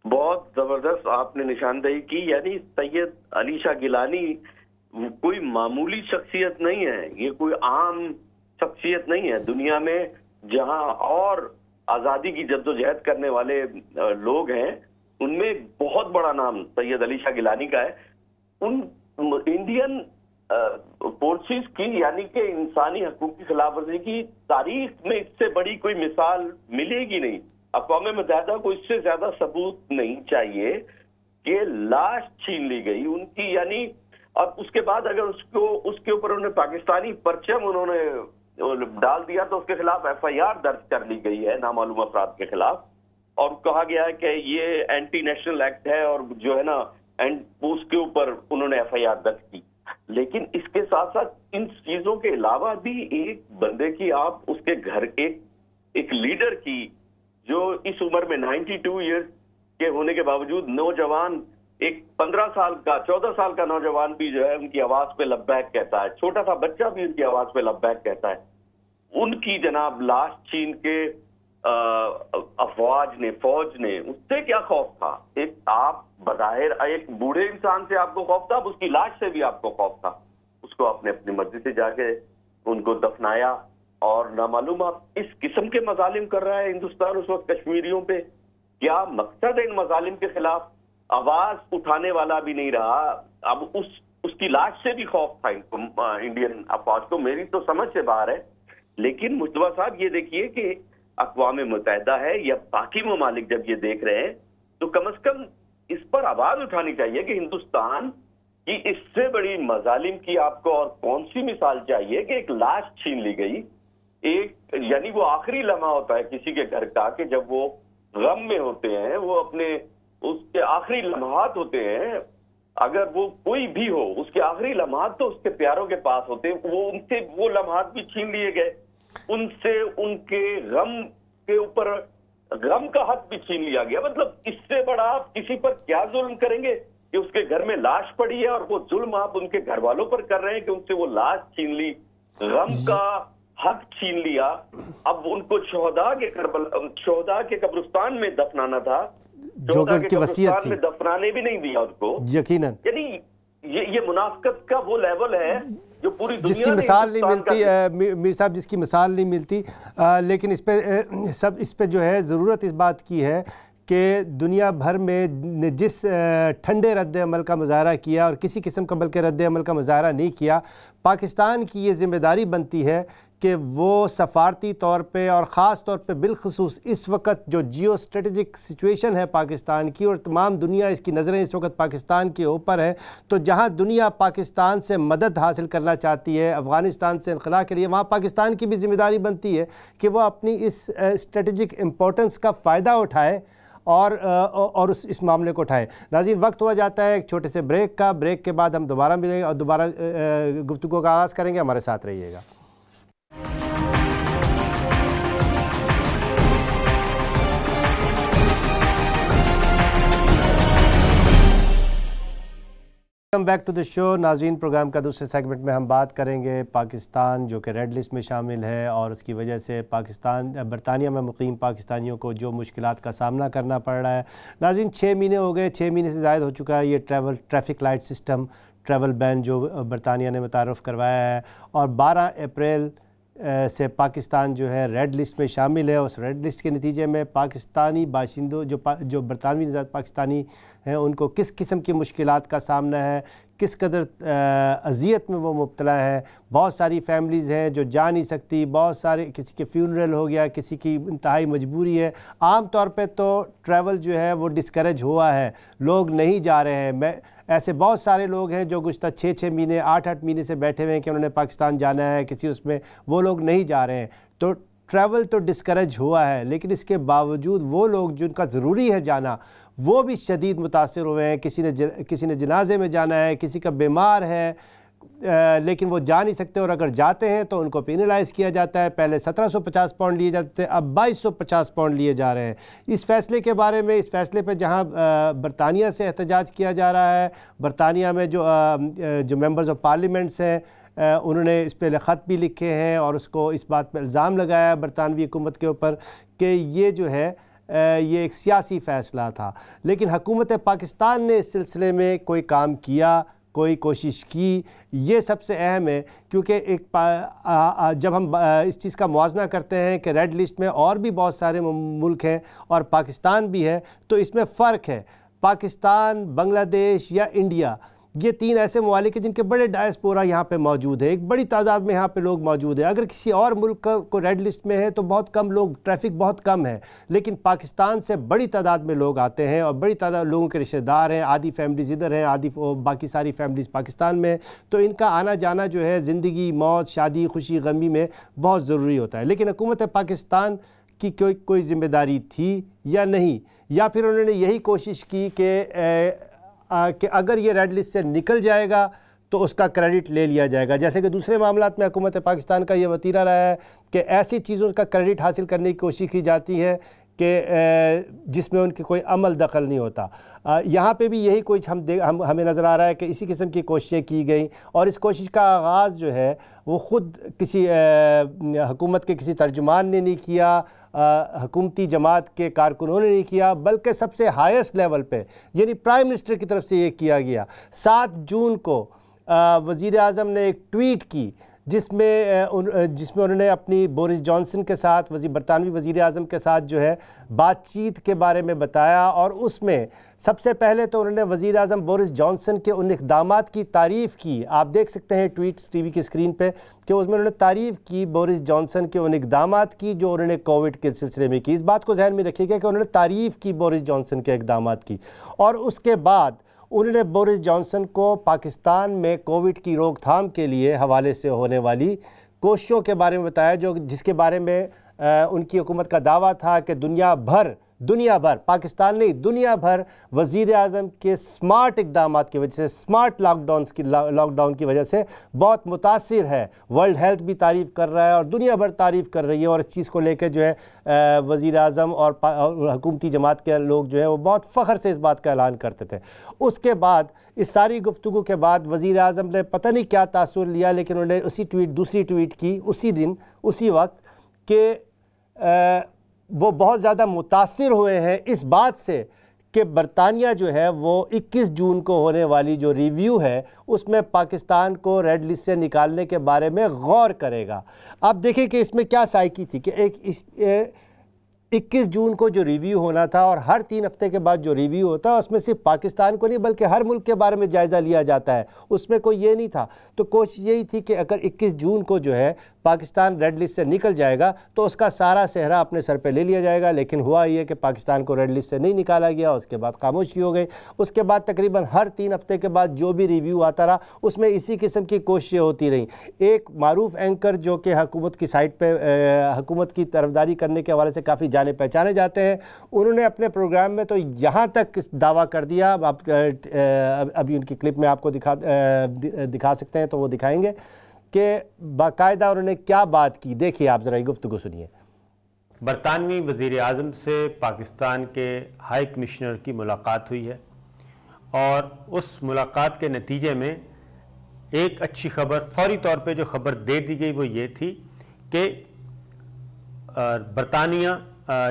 بہت زبردست آپ نے نشاندہی کی. یعنی سید علی شاہ گیلانی کوئی معمولی شخصیت نہیں ہے، یہ کوئی عام شخصیت نہیں ہے. دنیا میں جہاں اور آزادی کی جدوجہد کرنے والے لوگ ہیں، ان میں بہت بڑا نام سید علی شاہ گیلانی کا ہے. ان انڈین فورسز کی، یعنی کہ انسانی حقوق کی خلاف ورزی کی تاریخ میں اس سے بڑی کوئی مثال ملے گی نہیں. اقوام متحدہ کو اس سے زیادہ ثبوت نہیں چاہیے کہ لاش چھین لی گئی ان کی. یعنی اب اس کے بعد اگر اس کے اوپر انہوں نے پاکستانی پرچم انہوں نے ڈال دیا تو اس کے خلاف ایف آئی آر درج کر لی گئی ہے نامعلوم افراد کے خلاف، اور کہا گیا ہے کہ یہ اینٹی نیشنل ایکٹ ہے، اور جو ہے نا اس کے اوپر انہوں نے ایف آئی آر درج کی. لیکن اس کے ساتھ ساتھ ان چیزوں کے علاوہ بھی ایک بندے کی، آپ اس کے گھر ایک لیڈر کی جو اس عمر میں 92 ایئرز کے ہونے کے باوجود نوجوان، ایک 15 سال کا 14 سال کا نوجوان بھی جو ہے ان کی آواز پہ لبیک کہتا ہے، چھوٹا سا بچہ بھی ان کی آواز پہ لبیک کہتا ہے. ان کی جناب لاش چھین کے فوج نے اس سے کیا خوف تھا؟ ایک آپ بظاہر ایک بوڑھے انسان سے آپ کو خوف تھا، اب اس کی لاش سے بھی آپ کو خوف تھا. اس کو آپ نے اپنی مرضی سے جا کے ان کو دفنایا، اور نامعلوم آپ اس قسم کے مظالم کر رہا ہے ہندوستان اس وقت کشمیریوں پہ. کیا مقصد ہے ان مظالم کے خلاف؟ آواز اٹھانے والا بھی نہیں رہا. اب اس کی لاش سے بھی خوف تھا انڈین افواج کو. میری تو سمجھ سے باہر ہے. لیکن مجتبیٰ صاحب یہ دیکھیے کہ اقوام متحدہ ہے یا باقی ممالک جب یہ دیکھ رہے ہیں تو کم از کم اس پر آواز اٹھانی چاہیے کہ ہندوستان کی اس سے بڑی مظالم کی آپ کو اور کون سی مثال چاہیے کہ ایک لاش چھین لی گئی. یعنی وہ آخری لمحہ ہوتا ہے کسی کے گھر کا کہ جب وہ غم میں ہوتے ہیں، وہ اپنے اس کے آخری لمحات ہوتے ہیں. اگر وہ کوئی بھی ہو، اس کے آخری لمحات تو اس کے پیاروں کے پاس ہوتے ہیں. ان سے وہ لمحات بھی چھین لیے گئے، ان سے ان کے غم کے اوپر غم کا حق بھی چھین لیا گیا. مطلب اس سے بڑا آپ کسی پر کیا ظلم کریں گے کہ اس کے گھر میں لاش پڑی ہے، اور وہ ظلم آپ ان کے گھر والوں پر کر رہے ہیں کہ ان سے وہ لاش چھین لی، غم کا حق چھین لیا. اب ان کو شہداء کے قبرستان میں دفنانا تھا، جو کہ ان کی وصیت تھی، میں دفنانے بھی نہیں دیا ان کو. یقیناً یعنی یہ منافقت کا وہ لیول ہے جو پوری دنیا جس کی مثال نہیں ملتی میر صاحب، جس کی مثال نہیں ملتی. لیکن اس پہ جو ہے ضرورت اس بات کی ہے کہ دنیا بھر میں جس ٹھنڈے رد عمل کا مظاہرہ کیا اور کسی قسم کا بلکہ رد عمل کا مظاہرہ نہیں کیا، پاکستان کی یہ ذمہ داری بنتی ہے کہ وہ سفارتی طور پہ اور خاص طور پہ بالخصوص اس وقت جو جیو اسٹریٹجک سچویشن ہے پاکستان کی، اور تمام دنیا اس کی نظریں اس وقت پاکستان کے اوپر ہے، تو جہاں دنیا پاکستان سے مدد حاصل کرنا چاہتی ہے افغانستان سے انخلاء کے لیے، وہاں پاکستان کی بھی ذمہ داری بنتی ہے کہ وہ اپنی اس اسٹریٹجک امپورٹنس کا فائدہ اٹھائے اور اس معاملے کو اٹھائے. ناظرین، وقت ہوا جاتا ہے ایک چھوٹے سے بریک کا. بریک کے بعد ہم دوبارہ ملیں گے اور دوبارہ گفتگو کا آغاز کریں گے. ہمارے ساتھ رہیے گا. ویلکم بیک ٹو دا شو. ناظرین, پروگرام کا دوسرے سیگمنٹ میں ہم بات کریں گے پاکستان جو کہ ریڈ لسٹ میں شامل ہے اور اس کی وجہ سے برطانیہ میں مقیم پاکستانیوں کو جو مشکلات کا سامنا کرنا پڑ رہا ہے. ناظرین, 6 مہینے ہو گئے, 6 مہینے سے زائد ہو چکا ہے یہ ٹریفک لائٹ سسٹم, ٹریول بین جو برطانیہ نے متعارف کروایا ہے, اور 12 اپریل سے پاکستان جو ہے ریڈ لسٹ میں شامل ہے. اس ریڈ لسٹ کے نتیجے میں پاکستانی باشندوں جو برطانوی نژاد پاکستانی ہیں ان کو کس قسم کی مشکلات کا سامنا ہے, کس قدر اذیت میں وہ مبتلا ہے. بہت ساری فیملیز ہیں جو جا نہیں سکتی, بہت سارے, کسی کے فیونرل ہو گیا, کسی کی انتہائی مجبوری ہے. عام طور پہ تو ٹریول جو ہے وہ ڈسکریج ہوا ہے, لوگ نہیں جا رہے ہیں. ایسے بہت سارے لوگ ہیں جو گزشتہ 6 مہینے 8 مہینے سے بیٹھے ہوئے ہیں کہ انہوں نے پاکستان جانا ہے کسی اس میں, وہ لوگ نہیں جا رہے ہیں. تو ٹریول تو ڈسکریج ہوا ہے, لیکن اس کے باوجود وہ لوگ جن کا ضروری ہے جانا وہ بھی شدید متاثر ہوئے ہیں. کسی نے جنازے میں جانا ہے, کسی کا بیمار ہے لیکن وہ جا نہیں سکتے, اور اگر جاتے ہیں تو ان کو پینلائز کیا جاتا ہے. پہلے 1750 پاؤنڈ لیے جاتے تھے, اب 2250 پاؤنڈ لیے جا رہے ہیں. اس فیصلے کے بارے میں, اس فیصلے پہ جہاں برطانیہ سے احتجاج کیا جا رہا ہے, برطانیہ میں جو ممبرز آف پارلیمنٹس ہیں انہوں نے اس پہ خط بھی لکھے ہیں اور اس بات پہ الزام لگایا ہے برطانوی حکومت کے اوپر کہ یہ جو ہے یہ ایک سیاسی فیصلہ تھا. لیکن حکومت پاکستان نے اس سلسلے میں کوئی کام کیا, کوئی کوشش کی, یہ سب سے اہم ہے. کیونکہ جب ہم اس چیز کا موازنہ کرتے ہیں کہ ریڈ لسٹ میں اور بھی بہت سارے ملک ہیں اور پاکستان بھی ہے, تو اس میں فرق ہے. پاکستان, بنگلہ دیش یا انڈیا, یہ 3 ایسے ممالک ہیں جن کے بڑے ڈائسپورا یہاں پہ موجود ہے, ایک بڑی تعداد میں یہاں پہ لوگ موجود ہیں. اگر کسی اور ملک کو ریڈ لسٹ میں ہے تو بہت کم لوگ, ٹریفک بہت کم ہے, لیکن پاکستان سے بڑی تعداد میں لوگ آتے ہیں اور بڑی تعداد لوگوں کے رشتہ دار ہیں. آدھی فیملیز ادھر ہیں, آدھی باقی ساری فیملیز پاکستان میں, تو ان کا آنا جانا جو ہے زندگی, موت, شادی, خوشی, غمی میں بہت ضروری ہوتا ہے. لیکن حکومت پاکستان کی کوئی ذمہ داری تھی یا نہیں, یا پھر انہوں نے یہی کوشش کی کہ اگر یہ ریڈ لسٹ سے نکل جائے گا تو اس کا کریڈٹ لے لیا جائے گا. جیسے کہ دوسرے معاملات میں حکومت پاکستان کا یہ وتیرہ رہا ہے کہ ایسی چیزوں کا کریڈٹ حاصل کرنے کی کوشش کی جاتی ہے کہ جس میں ان کی کوئی عمل دخل نہیں ہوتا. یہاں پہ بھی یہی کچھ ہمیں نظر آ رہا ہے کہ اسی قسم کی کوششیں کی گئیں, اور اس کوشش کا آغاز جو ہے وہ خود کسی حکومت کے کسی ترجمان نے نہیں کیا, حکومتی جماعت کے کارکنوں نے نہیں کیا, بلکہ سب سے ہائیسٹ لیول پہ یعنی پرائم منسٹر کی طرف سے یہ کیا گیا. 7 جون کو وزیر اعظم نے ایک ٹویٹ کی جس میں انہوں نے اپنی بورس جانسن کے ساتھ, برطانوی وزیر اعظم کے ساتھ جو ہے بات چیت کے بارے میں بتایا. اور اس میں سب سے پہلے تو انہوں نے وزیر اعظم بورس جانسن کے ان اقدامات کی تعریف کی. آپ دیکھ سکتے ہیں ٹویٹس ٹی وی کی اسکرین پہ کہ اس میں انہوں نے تعریف کی بورس جانسن کے ان اقدامات کی جو انہوں نے کووڈ کے سلسلے میں کی. اس بات کو ذہن میں رکھیے گا کہ انہوں نے تعریف کی بورس جانسن کے اقدامات کی, اور اس کے بعد انہوں نے بورس جانسن کو پاکستان میں کووڈ کی روک تھام کے لیے حوالے سے ہونے والی کوششوں کے بارے میں بتایا, جس کے بارے میں ان کی حکومت کا دعویٰ تھا کہ دنیا بھر, پاکستان نہیں دنیا بھر وزیر اعظم کے سمارٹ اقدامات کی وجہ سے, سمارٹ لاک ڈاؤن کی وجہ سے بہت متاثر ہے. ورلڈ ہیلتھ بھی تعریف کر رہا ہے اور دنیا بھر تعریف کر رہی ہے, اور اس چیز کو لے کے جو ہے وزیر اعظم اور حکومتی جماعت کے لوگ جو ہے وہ بہت فخر سے اس بات کا اعلان کرتے تھے. اس کے بعد اس ساری گفتگو کے بعد وزیر اعظم نے پتہ نہیں کیا تاثر لیا, لیکن انہوں نے دوسری ٹویٹ کی اسی دن اسی وقت کہ وہ بہت زیادہ متاثر ہوئے ہیں اس بات سے کہ برطانیہ جو ہے وہ 21 جون کو ہونے والی جو ریویو ہے اس میں پاکستان کو ریڈ لسٹ سے نکالنے کے بارے میں غور کرے گا. آپ دیکھیں کہ اس میں کیا سائیکی تھی کہ 21 جون کو جو ریویو ہونا تھا, اور ہر 3 ہفتے کے بعد جو ریویو ہوتا ہے اس میں صرف پاکستان کو نہیں بلکہ ہر ملک کے بارے میں جائزہ لیا جاتا ہے, اس میں کوئی یہ نہیں تھا. تو کوشش یہی تھی کہ اگر 21 جون کو جو ہے پاکستان ریڈ لسٹ سے نکل جائے گا تو اس کا سارا صحرا اپنے سر پہ لے لیا جائے گا. لیکن ہوا یہ کہ پاکستان کو ریڈ لسٹ سے نہیں نکالا گیا, اس کے بعد خاموشی ہو گئی. اس کے بعد تقریباً ہر 3 ہفتے کے بعد جو بھی ریویو آتا رہا اس میں اسی قسم کی کوششیں ہوتی رہیں. ایک معروف اینکر جو کہ حکومت کی سائٹ پہ حکومت کی طرفداری کرنے کے حوالے سے کافی جانے پہچانے جاتے ہیں, انہوں نے اپنے پروگرام میں تو یہاں تک دعویٰ کر دیا, ابھی ان کی کلپ میں آپ کو دکھا سکتے ہیں تو وہ دکھائیں گے کہ باقاعدہ انہوں نے کیا بات کی. دیکھیے آپ ذرا گفتگو سنیے. برطانوی وزیر اعظم سے پاکستان کے ہائی کمشنر کی ملاقات ہوئی ہے اور اس ملاقات کے نتیجے میں ایک اچھی خبر فوری طور پہ جو خبر دے دی گئی وہ یہ تھی کہ برطانیہ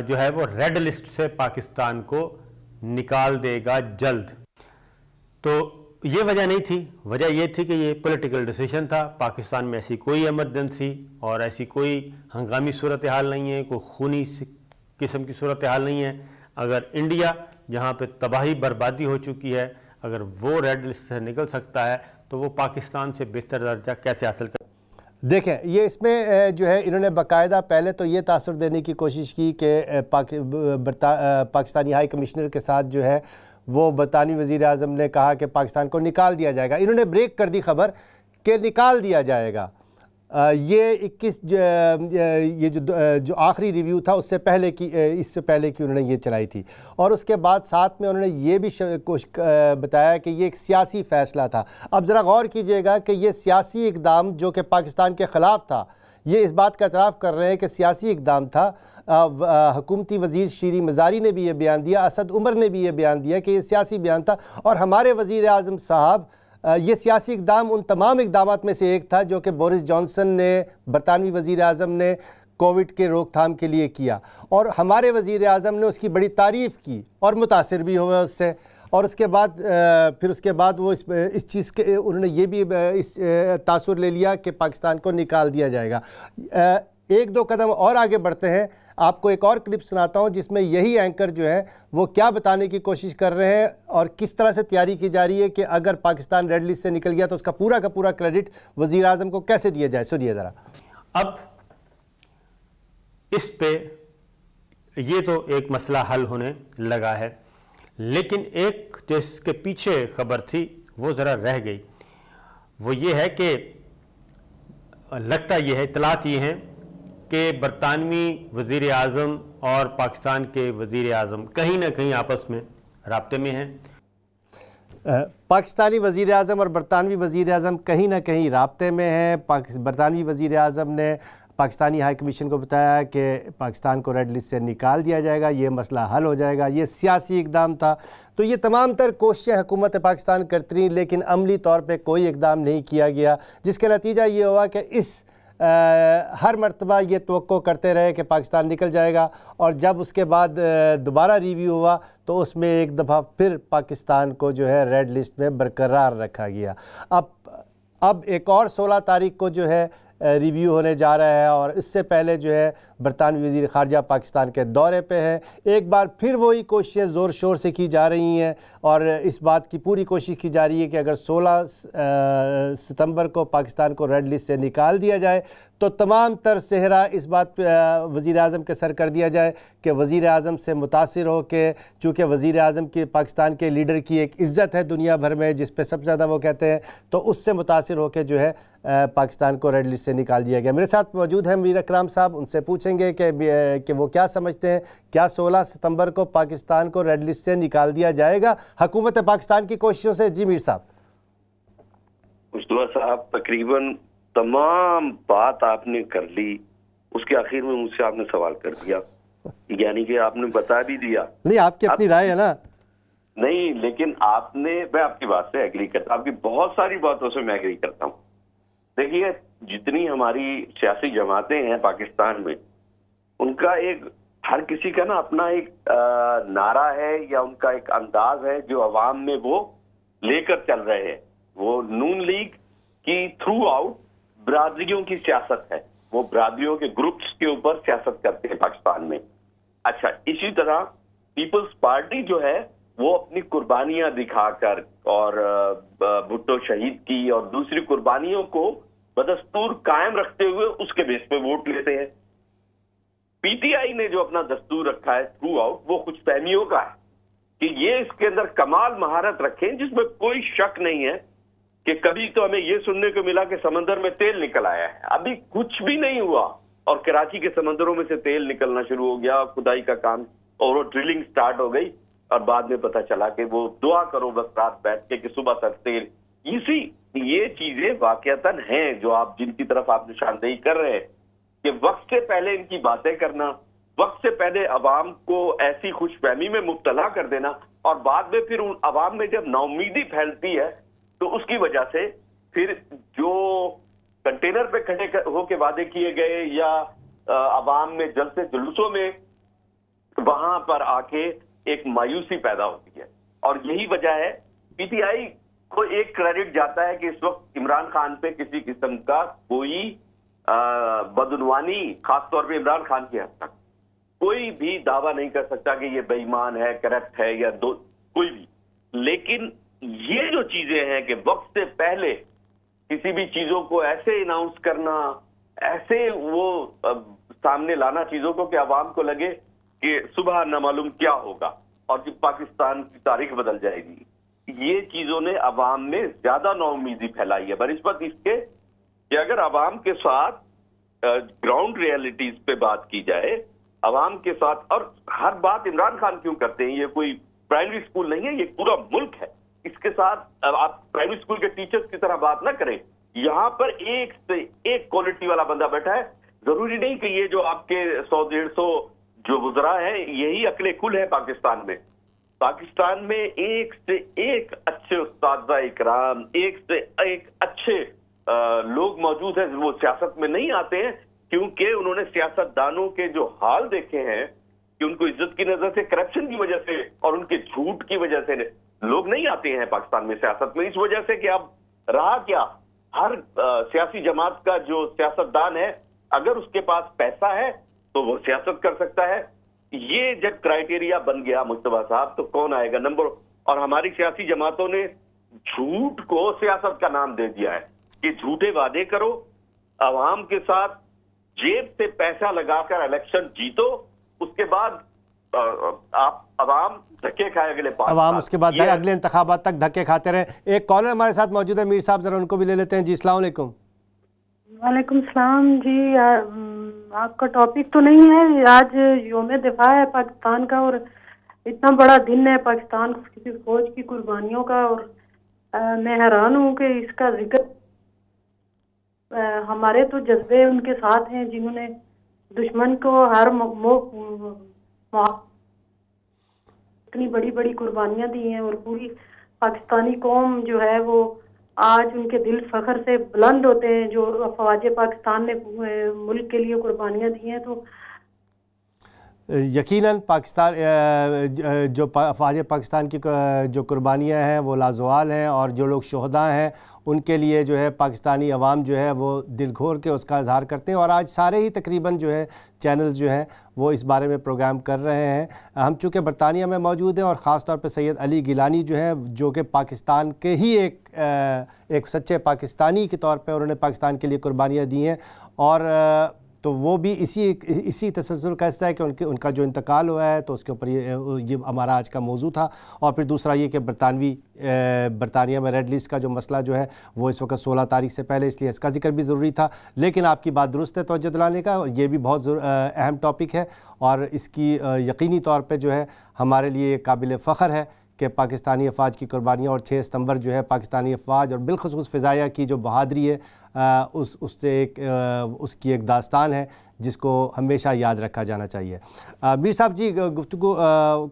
جو ہے وہ ریڈ لسٹ سے پاکستان کو نکال دے گا جلد. تو یہ وجہ نہیں تھی، وجہ یہ تھی کہ یہ پولیٹیکل ڈیسیشن تھا. پاکستان میں ایسی کوئی ایمرجنسی اور ایسی کوئی ہنگامی صورتحال نہیں ہے، کوئی خونی قسم کی صورتحال نہیں ہے. اگر انڈیا جہاں پہ تباہی بربادی ہو چکی ہے اگر وہ ریڈ لسٹ سے نکل سکتا ہے تو وہ پاکستان سے بہتر درجہ کیسے حاصل کر. دیکھیں یہ اس میں جو ہے انہوں نے باقاعدہ پہلے تو یہ تاثر دینے کی کوشش کی کہ پاکستانی ہائی کمشنر کے ساتھ جو ہے وہ برطانوی وزیر اعظم نے کہا کہ پاکستان کو نکال دیا جائے گا. انہوں نے بریک کر دی خبر کہ نکال دیا جائے گا. یہ 21 یہ جو آخری ریویو تھا اس سے پہلے کی انہوں نے یہ چلائی تھی. اور اس کے بعد ساتھ میں انہوں نے یہ بھی بتایا کہ یہ ایک سیاسی فیصلہ تھا. اب ذرا غور کیجئے گا کہ یہ سیاسی اقدام جو کہ پاکستان کے خلاف تھا، یہ اس بات کا اعتراف کر رہے ہیں کہ سیاسی اقدام تھا. حکومتی وزیر شیری مزاری نے بھی یہ بیان دیا، اسد عمر نے بھی یہ بیان دیا کہ یہ سیاسی بیان تھا. اور ہمارے وزیر اعظم صاحب یہ سیاسی اقدام ان تمام اقدامات میں سے ایک تھا جو کہ بورس جانسن نے، برطانوی وزیر اعظم نے کووڈ کے روک تھام کے لیے کیا. اور ہمارے وزیر اعظم نے اس کی بڑی تعریف کی اور متاثر بھی ہوئے اس سے. اور اس کے بعد وہ اس چیز کے انہوں نے یہ بھی اس تاثر لے لیا کہ پاکستان کو نکال دیا جائے گا. ایک دو قدم اور آگے بڑھتے ہیں. آپ کو ایک اور کلپ سناتا ہوں جس میں یہی اینکر جو ہے وہ کیا بتانے کی کوشش کر رہے ہیں اور کس طرح سے تیاری کی جا رہی ہے کہ اگر پاکستان ریڈ لسٹ سے نکل گیا تو اس کا پورا کریڈٹ وزیر اعظم کو کیسے دیا جائے. سنیے ذرا. اب اس پہ یہ تو ایک مسئلہ حل ہونے لگا ہے، لیکن ایک جو اس کے پیچھے خبر تھی وہ ذرا رہ گئی. وہ یہ ہے کہ لگتا یہ ہے، اطلاعات یہ ہیں کہ برطانوی وزیر اعظم اور پاکستان کے وزیر اعظم کہیں نہ کہیں آپس میں رابطے میں ہیں. پاکستانی وزیر اعظم اور برطانوی وزیر اعظم کہیں نہ کہیں رابطے میں ہیں. برطانوی وزیر اعظم نے پاکستانی ہائی کمیشن کو بتایا کہ پاکستان کو ریڈ لسٹ سے نکال دیا جائے گا، یہ مسئلہ حل ہو جائے گا. یہ سیاسی اقدام تھا. تو یہ تمام تر کوششیں حکومت پاکستان کرتی رہیں لیکن عملی طور پہ کوئی اقدام نہیں کیا گیا، جس کا نتیجہ یہ ہوا کہ ہر مرتبہ یہ توقع کرتے رہے کہ پاکستان نکل جائے گا. اور جب اس کے بعد دوبارہ ریویو ہوا تو اس میں ایک دفعہ پھر پاکستان کو جو ہے ریڈ لسٹ میں برقرار رکھا گیا. اب ایک اور 16 تاریخ کو جو ہے ریویو ہونے جا رہا ہے اور اس سے پہلے جو ہے برطانوی وزیر خارجہ پاکستان کے دورے پہ ہے. ایک بار پھر وہی کوششیں زور شور سے کی جا رہی ہیں اور اس بات کی پوری کوشش کی جا رہی ہے کہ اگر 16 ستمبر کو پاکستان کو ریڈ لسٹ سے نکال دیا جائے تو تمام تر صحرا اس بات پہ وزیر اعظم کے سر کر دیا جائے کہ وزیر اعظم سے متاثر ہو کے، چونکہ وزیر اعظم کی پاکستان کے لیڈر کی ایک عزت ہے دنیا بھر میں جس پہ سب سے زیادہ وہ کہتے ہیں، تو اس سے متاثر ہو کے جو ہے پاکستان کو ریڈ لسٹ سے نکال دیا گیا. میرے ساتھ موجود ہیں میر اکرام صاحب، ان سے پوچھیں گے کہ وہ کیا سمجھتے ہیں، کیا 16 ستمبر کو پاکستان کو ریڈ لسٹ سے نکال دیا جائے گا حکومت پاکستان کی کوششوں سے؟ جی میر صاحب. مصطفیٰ صاحب تقریباً تمام بات آپ نے کر لی، اس کے آخر میں مجھ سے آپ نے سوال کر دیا، یعنی کہ آپ نے بتا بھی دیا. نہیں، آپ کی اپنی رائے ہے نا. نہیں، لیکن میں آپ کی بات سے ایگری کرتا ہوں، آپ کی بہت ساری باتوں سے میں ایگری کرتا ہوں. دیکھیے جتنی ہماری سیاسی جماعتیں ہیں پاکستان میں، ان کا ایک ہر کسی کا نا اپنا ایک نعرہ ہے یا ان کا ایک انداز ہے جو عوام میں وہ لے کر چل رہے ہیں. وہ نون لیگ کی تھرو آؤٹ برادریوں کی سیاست ہے، وہ برادریوں کے گروپس کے اوپر سیاست کرتے ہیں پاکستان میں. اچھا، اسی طرح پیپلز پارٹی جو ہے وہ اپنی قربانیاں دکھا کر اور بھٹو شہید کی اور دوسری قربانیوں کو بدستور قائم رکھتے ہوئے اس کے بیس پہ ووٹ لیتے ہیں. پی ٹی آئی نے جو اپنا دستور رکھا ہے تھرو آؤٹ وہ خوش فہمیوں کا ہے کہ یہ اس کے اندر کمال مہارت رکھیں، جس میں کوئی شک نہیں ہے کہ کبھی تو ہمیں یہ سننے کو ملا کہ سمندر میں تیل نکل آیا ہے، ابھی کچھ بھی نہیں ہوا اور کراچی کے سمندروں میں سے تیل نکلنا شروع ہو گیا، کھدائی کا کام اور وہ ڈرلنگ سٹارٹ ہو گئی اور بعد میں پتہ چلا کہ وہ دعا کرو بس رات بیٹھ کے کہ صبح تک تیل. یہ چیزیں واقعتاً ہیں جو آپ جن کی طرف آپ نشاندہی کر رہے ہیں کہ وقت سے پہلے ان کی باتیں کرنا، وقت سے پہلے عوام کو ایسی خوش فہمی میں مبتلا کر دینا، اور بعد میں پھر عوام میں جب ناامیدی پھیلتی ہے تو اس کی وجہ سے پھر جو کنٹینر پہ کھڑے ہو کے وعدے کیے گئے یا عوام میں جلسے جلوسوں میں وہاں پر آ کے ایک مایوسی پیدا ہوتی ہے. اور یہی وجہ ہے پی ٹی آئی کو ایک کریڈٹ جاتا ہے کہ اس وقت عمران خان پہ کسی قسم کا کوئی بدعنوانی، خاص طور پہ عمران خان کی حد تک کوئی بھی دعویٰ نہیں کر سکتا کہ یہ بے ایمان ہے، کرپٹ ہے یا کوئی بھی. لیکن یہ جو چیزیں ہیں کہ وقت سے پہلے کسی بھی چیزوں کو ایسے اناؤنس کرنا، ایسے وہ سامنے لانا چیزوں کو کہ عوام کو لگے کہ صبح نہ معلوم کیا ہوگا اور جب پاکستان کی تاریخ بدل جائے گی، یہ چیزوں نے عوام میں زیادہ ناامیدی پھیلائی ہے بنسبت اس کے کہ اگر عوام کے ساتھ گراؤنڈ ریئلٹیز پہ بات کی جائے، عوام کے ساتھ. اور ہر بات عمران خان کیوں کرتے ہیں؟ یہ کوئی پرائمری اسکول نہیں ہے، یہ پورا ملک ہے. اس کے ساتھ آپ پرائمری اسکول کے ٹیچرز کی طرح بات نہ کریں. یہاں پر ایک سے ایک کوالٹی والا بندہ بیٹھا ہے. ضروری نہیں کہ یہ جو آپ کے 100-150 جو وزراء ہیں یہی عقل کل ہے پاکستان میں. پاکستان میں ایک سے ایک اچھے اساتذہ اکرام، ایک سے ایک اچھے لوگ موجود ہیں. وہ سیاست میں نہیں آتے ہیں کیونکہ انہوں نے سیاست دانوں کے جو حال دیکھے ہیں کہ ان کو عزت کی نظر سے کرپشن کی وجہ سے اور ان کے جھوٹ کی وجہ سے لوگ نہیں آتے ہیں پاکستان میں سیاست میں. اس وجہ سے کہ اب رہا کیا، ہر سیاسی جماعت کا جو سیاست دان ہے اگر اس کے پاس پیسہ ہے تو وہ سیاست کر سکتا ہے. یہ جب کرائیٹیریا بن گیا مصطفیٰ صاحب تو کون آئے گا نمبر. اور ہماری سیاسی جماعتوں نے جھوٹ کو سیاست کا نام دے دیا ہے کہ جھوٹے وعدے کرو، عوام کے ساتھ جیب سے پیسہ لگا کر الیکشن جیتو، اس کے بعد آپ عوام دھکے کھائے اگلے 5 عوام اس کے بعد اگلے انتخابات تک دھکے کھاتے رہے. ایک کالر ہمارے ساتھ موجود ہے، میر صاحب ذرا ان کو بھی لے لیتے ہیں. جی السلام علیکم. وعلیکم السلام. جی آپ کا ٹاپک تو نہیں ہے، آج یوم دفاع ہے پاکستان کا اور اتنا بڑا دن ہے پاکستان کی فوج کی قربانیوں کا، اور میں حیران ہوں کہ اس کا ذکر ہمارے تو جذبے ان کے ساتھ ہیں جنہوں نے دشمن کو ہر اتنی بڑی بڑی قربانیاں دی ہیں، اور پوری پاکستانی قوم جو ہے وہ آج ان کے دل فخر سے بلند ہوتے ہیں جو افواج پاکستان نے ملک کے لیے قربانیاں دی ہیں. تو یقیناً پاکستان جو افواج پاکستان کی جو قربانیاں ہیں وہ لازوال ہیں، اور جو لوگ شہداء ہیں ان کے لیے جو ہے پاکستانی عوام جو ہے وہ دل گھور کے اس کا اظہار کرتے ہیں. اور آج سارے ہی تقریباً جو ہے چینلز جو ہیں وہ اس بارے میں پروگرام کر رہے ہیں. ہم چونکہ برطانیہ میں موجود ہیں اور خاص طور پہ سید علی گیلانی جو ہیں جو کہ پاکستان کے ہی ایک سچے پاکستانی کے طور پہ انہوں نے پاکستان کے لیے قربانیاں دی ہیں، اور تو وہ بھی اسی تسلسل کا حصہ ہے کہ ان کا جو انتقال ہوا ہے تو اس کے اوپر یہ ہمارا آج کا موضوع تھا. اور پھر دوسرا یہ کہ برطانیہ میں ریڈ لسٹ کا جو مسئلہ جو ہے وہ اس وقت 16 تاریخ سے پہلے، اس لیے اس کا ذکر بھی ضروری تھا. لیکن آپ کی بات درست ہے توجہ دلانے کا، اور یہ بھی بہت اہم ٹاپک ہے، اور اس کی یقینی طور پہ جو ہے ہمارے لیے قابل فخر ہے کہ پاکستانی افواج کی قربانیاں، اور 6 ستمبر جو ہے پاکستانی افواج اور بالخصوص فضائیہ کی جو بہادری ہے اس کی ایک داستان ہے جس کو ہمیشہ یاد رکھا جانا چاہیے. میر صاحب جی گفتگو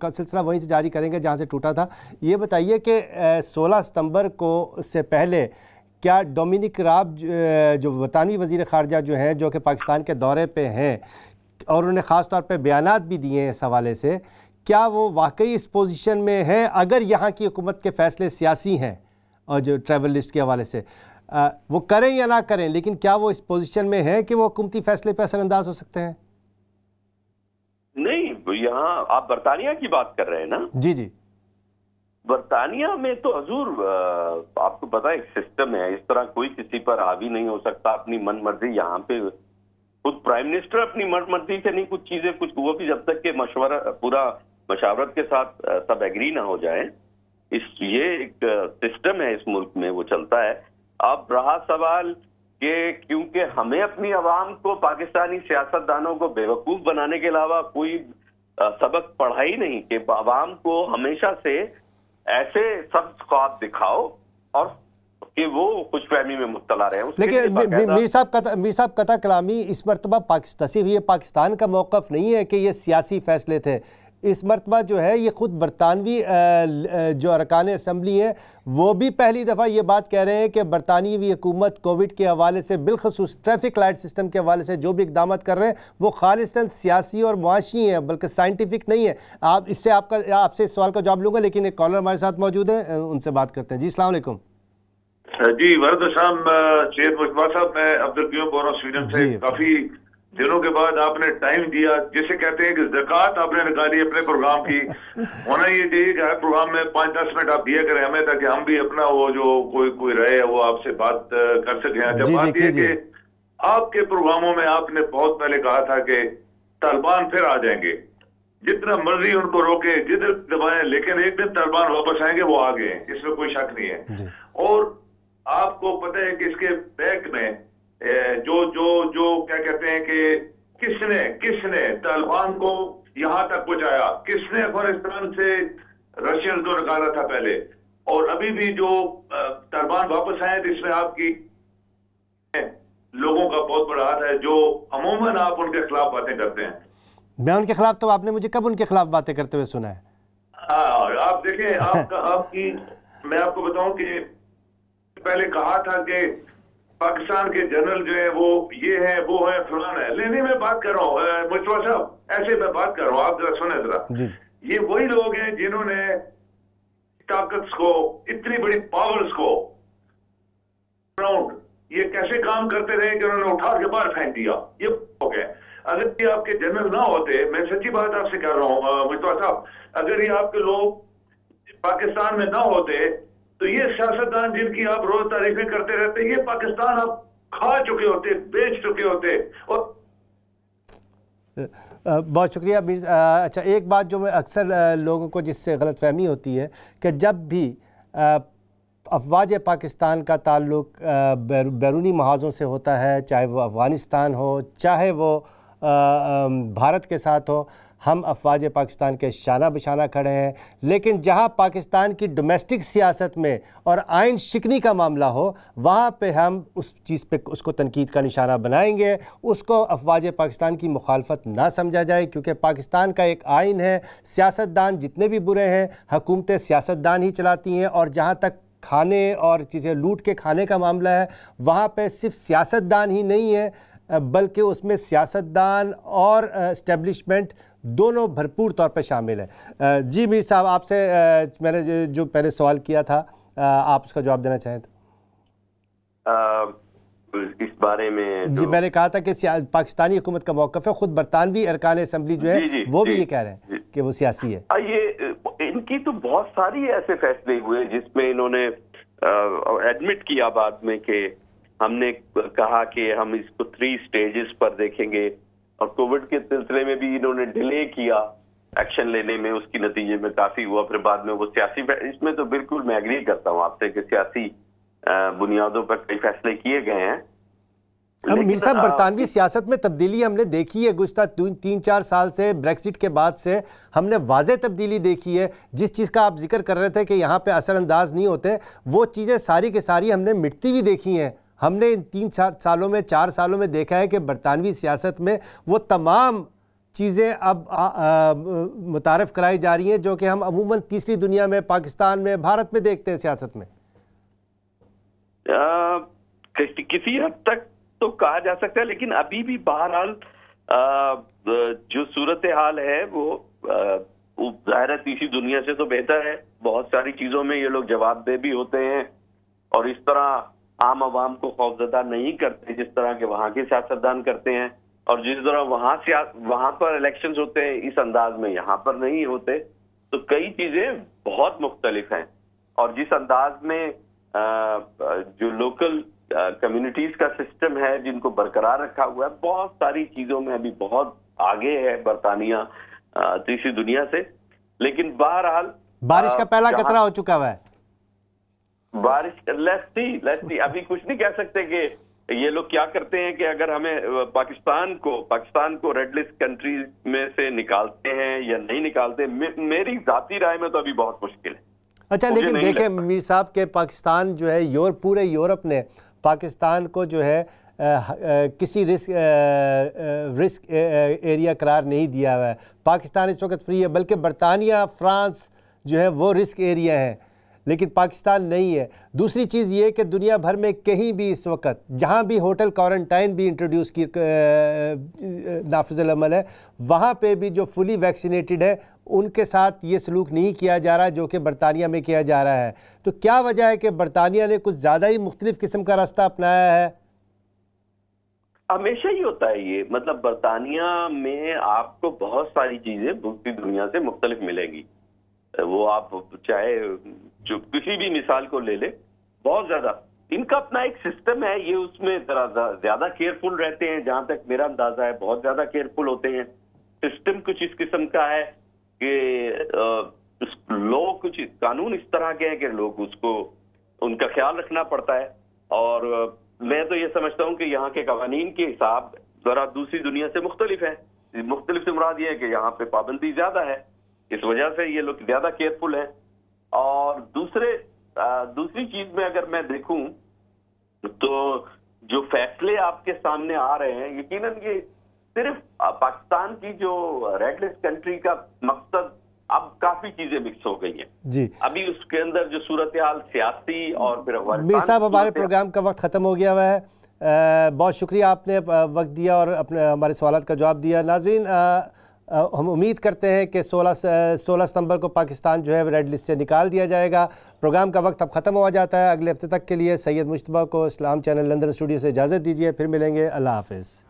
کا سلسلہ وہیں سے جاری کریں گے جہاں سے ٹوٹا تھا. یہ بتائیے کہ 16 ستمبر کو سے پہلے کیا ڈومینک راب جو برطانوی وزیر خارجہ جو ہیں جو کہ پاکستان کے دورے پہ ہیں اور انہوں نے خاص طور پہ بیانات بھی دیے ہیں اس حوالے سے، کیا وہ واقعی اس پوزیشن میں ہیں اگر یہاں کی حکومت کے فیصلے سیاسی ہیں اور جو ٹریول لسٹ کے حوالے سے وہ کریں یا نہ کریں، لیکن کیا وہ اس پوزیشن میں ہیں کہ وہ حکومتی فیصلے پہ اثر انداز ہو سکتے ہیں؟ نہیں، یہاں آپ برطانیہ کی بات کر رہے ہیں نا؟ جی جی. برطانیہ میں تو حضور آپ کو پتا ایک سسٹم ہے، اس طرح کوئی کسی پر حاوی نہیں ہو سکتا اپنی من مرضی. یہاں پہ خود پرائم منسٹر اپنی من مرضی سے نہیں کچھ چیزیں وہ بھی جب تک کہ پورا مشاورت کے ساتھ سب ایگری نہ ہو جائیں. یہ ایک سسٹم ہے اس ملک میں، وہ چلتا ہے. اب رہا سوال کہ کیونکہ ہمیں اپنی عوام کو، پاکستانی سیاستدانوں کو بیوقوف بنانے کے علاوہ کوئی سبق پڑھا ہی نہیں کہ عوام کو ہمیشہ سے ایسے سب خواب دکھاؤ اور کہ وہ خوش فہمی میں مبتلا رہے ہیں. لیکن میر صاحب قطع کلامی، اس مرتبہ صرف یہ پاکستان کا موقف نہیں ہے کہ یہ سیاسی فیصلے تھے. اس مرتبہ جو ہے یہ خود برطانوی جو ارکان اسمبلی ہیں وہ بھی پہلی دفعہ یہ بات کہہ رہے ہیں کہ برطانوی حکومت کووڈ کے حوالے سے بالخصوص ٹریفک لائٹ سسٹم کے حوالے سے جو بھی اقدامات کر رہے ہیں وہ خالصتاً سیاسی اور معاشی ہیں، بلکہ سائنٹیفک نہیں ہے۔ اس سے آپ سے اس سوال کا جواب لوں گا، لیکن ایک کالر ہمارے ساتھ موجود ہیں، ان سے بات کرتے ہیں۔ جی السلام علیکم۔ جی وعلیکم السلام سید مصطفیٰ صاحب، میں عبدالقیوم بول رہا ہوں سویڈن سے۔ کافی دنوں کے بعد آپ نے ٹائم دیا، جسے کہتے ہیں کہ زکوٰۃ آپ نے نکالی اپنے پروگرام کی۔ ہونا یہ چاہیے کہ ہر پروگرام میں 5-10 منٹ آپ دیا کریں ہمیں، تاکہ ہم بھی اپنا وہ جو کوئی رہے ہے وہ آپ سے بات کر سکیں۔ جب بات یہ کہ آپ کے پروگراموں میں آپ نے بہت پہلے کہا تھا کہ طالبان پھر آ جائیں گے، جتنا مرضی ان کو روکے جدھر دبائیں، لیکن ایک دن طالبان واپس آئیں گے، وہ آ گئے ہیں، اس میں کوئی شک نہیں ہے۔ اور آپ کو پتہ ہے کہ اس کے بیک میں جو کیا کہتے ہیں کہ کس نے طالبان کو یہاں تک پہنچایا، کس نے افغانستان سے رشین کو نکالا تھا پہلے، اور ابھی بھی جو طالبان واپس آئے تو اس میں آپ کی لوگوں کا بہت بڑا ہاتھ ہے، جو عموماً آپ ان کے خلاف باتیں کرتے ہیں۔ میں ان کے خلاف، تو آپ نے مجھے کب ان کے خلاف باتیں کرتے ہوئے سنا ہے؟ آپ دیکھیں، میں آپ کو بتاؤں کہ پہلے کہا تھا کہ پاکستان کے جنرل جو ہیں وہ یہ ہیں وہ ہیں فلان ہے، لیکن میں بات کر رہا ہوں مصطفیٰ صاحب، ایسے میں بات کر رہا ہوں، آپ ذرا سنیں ذرا۔ یہ وہی لوگ ہیں جنہوں نے طاقت کو، اتنی بڑی پاورز کو یہ کیسے کام کرتے رہے کہ انہوں نے اٹھا کے باہر پھینک دیا، یہ ہو گئے۔ اگر یہ آپ کے جنرل نہ ہوتے، میں سچی بات آپ سے کہہ رہا ہوں مصطفیٰ صاحب، اگر یہ آپ کے لوگ پاکستان میں نہ ہوتے تو یہ سیاستدان جن کی آپ روز تعریفیں کرتے رہتے، یہ پاکستان آپ کھا چکے ہوتے، بیچ چکے ہوتے۔ اور بہت شکریہ اچھا، ایک بات جو میں اکثر لوگوں کو جس سے غلط فہمی ہوتی ہے کہ جب بھی افواج پاکستان کا تعلق بیرونی محاذوں سے ہوتا ہے، چاہے وہ افغانستان ہو، چاہے وہ بھارت کے ساتھ ہو، ہم افواج پاکستان کے شانہ بشانہ کھڑے ہیں، لیکن جہاں پاکستان کی ڈومیسٹک سیاست میں اور آئین شکنی کا معاملہ ہو، وہاں پہ ہم اس چیز پہ اس کو تنقید کا نشانہ بنائیں گے، اس کو افواج پاکستان کی مخالفت نہ سمجھا جائے، کیونکہ پاکستان کا ایک آئین ہے۔ سیاستدان جتنے بھی برے ہیں، حکومتیں سیاستدان ہی چلاتی ہیں، اور جہاں تک کھانے اور چیزیں لوٹ کے کھانے کا معاملہ ہے، وہاں پہ صرف سیاستدان ہی نہیں ہے، بلکہ اس میں سیاستدان اور اسٹیبلشمنٹ دونوں بھرپور طور پہ شامل ہیں۔ جی میر صاحب، آپ سے میں نے جو پہلے سوال کیا تھا، آپ اس کا جواب دینا چاہیں تو؟ اس بارے میں جی میں نے کہا تھا کہ پاکستانی حکومت کا موقف ہے، خود برطانوی ارکان اسمبلی جو ہے وہ بھی یہ کہہ رہے ہیں کہ وہ سیاسی ہے۔ یہ ان کی تو بہت ساری ایسے فیصلے ہوئے جس میں انہوں نے ایڈمٹ کیا بعد میں کہ ہم نے کہا کہ ہم اس کو 3 سٹیجز پر دیکھیں گے، اور کووڈ کے سلسلے میں بھی انہوں نے ڈیلے کیا ایکشن لینے میں، اس کی نتیجے میں کافی ہوا، پھر بعد میں وہ سیاسی، اس میں تو بالکل میں ایگری کرتا ہوں آپ سے کہ سیاسی بنیادوں پر کئی فیصلے کیے گئے ہیں۔ میر صاحب، برطانوی سیاست میں تبدیلی ہم نے دیکھی ہے گزشتہ 3-4 سال سے، بریکسٹ کے بعد سے ہم نے واضح تبدیلی دیکھی ہے۔ جس چیز کا آپ ذکر کر رہے تھے کہ یہاں پہ اثر انداز نہیں ہوتے، وہ چیزیں ساری کے ساری ہم نے مٹتی بھی دیکھی ہیں۔ ہم نے ان 3 سالوں میں 4 سالوں میں دیکھا ہے کہ برطانوی سیاست میں وہ تمام چیزیں اب متعارف کرائی جا رہی ہیں جو کہ ہم عموماً تیسری دنیا میں، پاکستان میں، بھارت میں دیکھتے ہیں سیاست میں۔ کسی حد تک تو کہا جا سکتا ہے، لیکن ابھی بھی بہرحال جو صورتحال ہے وہ ظاہر ہے تیسری دنیا سے تو بہتر ہے۔ بہت ساری چیزوں میں یہ لوگ جواب دہ بھی ہوتے ہیں، اور اس طرح عام عوام کو خوفزدہ نہیں کرتے جس طرح کے وہاں کے سیاستدان کرتے ہیں، اور جس طرح وہاں پر الیکشنز ہوتے ہیں اس انداز میں یہاں پر نہیں ہوتے۔ تو کئی چیزیں بہت مختلف ہیں، اور جس انداز میں جو لوکل کمیونٹیز کا سسٹم ہے جن کو برقرار رکھا ہوا ہے، بہت ساری چیزوں میں ابھی بہت آگے ہے برطانیہ تیسری دنیا سے۔ لیکن بہرحال بارش کا پہلا قطرہ ہو چکا ہوا ہے۔ بارش لیٹس سی ابھی کچھ نہیں کہہ سکتے کہ یہ لوگ کیا کرتے ہیں، کہ اگر ہمیں پاکستان کو ریڈ لسٹ کنٹریز میں سے نکالتے ہیں یا نہیں نکالتے، میری ذاتی رائے میں تو ابھی بہت مشکل ہے۔ اچھا، لیکن دیکھیں میر صاحب کہ پاکستان جو ہے پورے یورپ نے پاکستان کو جو ہے کسی رسک ایریا قرار نہیں دیا ہوا ہے. پاکستان اس وقت فری ہے، بلکہ برطانیہ، فرانس جو ہے وہ رسک ایریا ہیں، لیکن پاکستان نہیں ہے. دوسری چیز یہ کہ دنیا بھر میں کہیں بھی اس وقت جہاں بھی ہوٹل کوارنٹائن بھی انٹروڈیوس کی نافذ العمل ہے، وہاں پہ بھی جو فلی ویکسینیٹڈ ہے ان کے ساتھ یہ سلوک نہیں کیا جا رہا جو کہ برطانیہ میں کیا جا رہا ہے. تو کیا وجہ ہے کہ برطانیہ نے کچھ زیادہ ہی مختلف قسم کا راستہ اپنایا ہے؟ ہمیشہ ہی ہوتا ہے یہ، مطلب برطانیہ میں آپ کو بہت ساری چیزیں دوسری دنیا سے مختلف ملیں گی. وہ آپ چاہے جو کسی بھی مثال کو لے لے، بہت زیادہ ان کا اپنا ایک سسٹم ہے، یہ اس میں زیادہ کیئرفل رہتے ہیں. جہاں تک میرا اندازہ ہے بہت زیادہ کیئرفل ہوتے ہیں. سسٹم کچھ اس قسم کا ہے کہ لوگ کچھ قانون اس طرح کے ہیں کہ لوگ اس کو ان کا خیال رکھنا پڑتا ہے. اور میں تو یہ سمجھتا ہوں کہ یہاں کے قوانین کے حساب ذرا دوسری دنیا سے مختلف ہے. مختلف سے مراد یہ ہے کہ یہاں پہ پابندی زیادہ ہے، اس وجہ سے یہ لوگ زیادہ کیئرفل ہیں. اور دوسری چیز میں اگر میں دیکھوں تو جو فیصلے آپ کے سامنے آ رہے ہیں، یقیناً یہ صرف پاکستان کی جو ریڈ لسٹ کنٹری کا مقصد اب کافی چیزیں مکس ہو گئی ہیں. جی ابھی اس کے اندر جو صورتحال سیاسی اور پھر میر صاحب ہمارے پروگرام کا وقت ختم ہو گیا ہوا ہے. بہت شکریہ آپ نے وقت دیا اور اپنے ہمارے سوالات کا جواب دیا. ناظرین، ہم امید کرتے ہیں کہ 16 ستمبر کو پاکستان جو ہے ریڈ لسٹ سے نکال دیا جائے گا. پروگرام کا وقت اب ختم ہو جاتا ہے. اگلے ہفتے تک کے لیے سید مجتبیٰ کو اسلام چینل لندن اسٹوڈیو سے اجازت دیجیے. پھر ملیں گے. اللہ حافظ.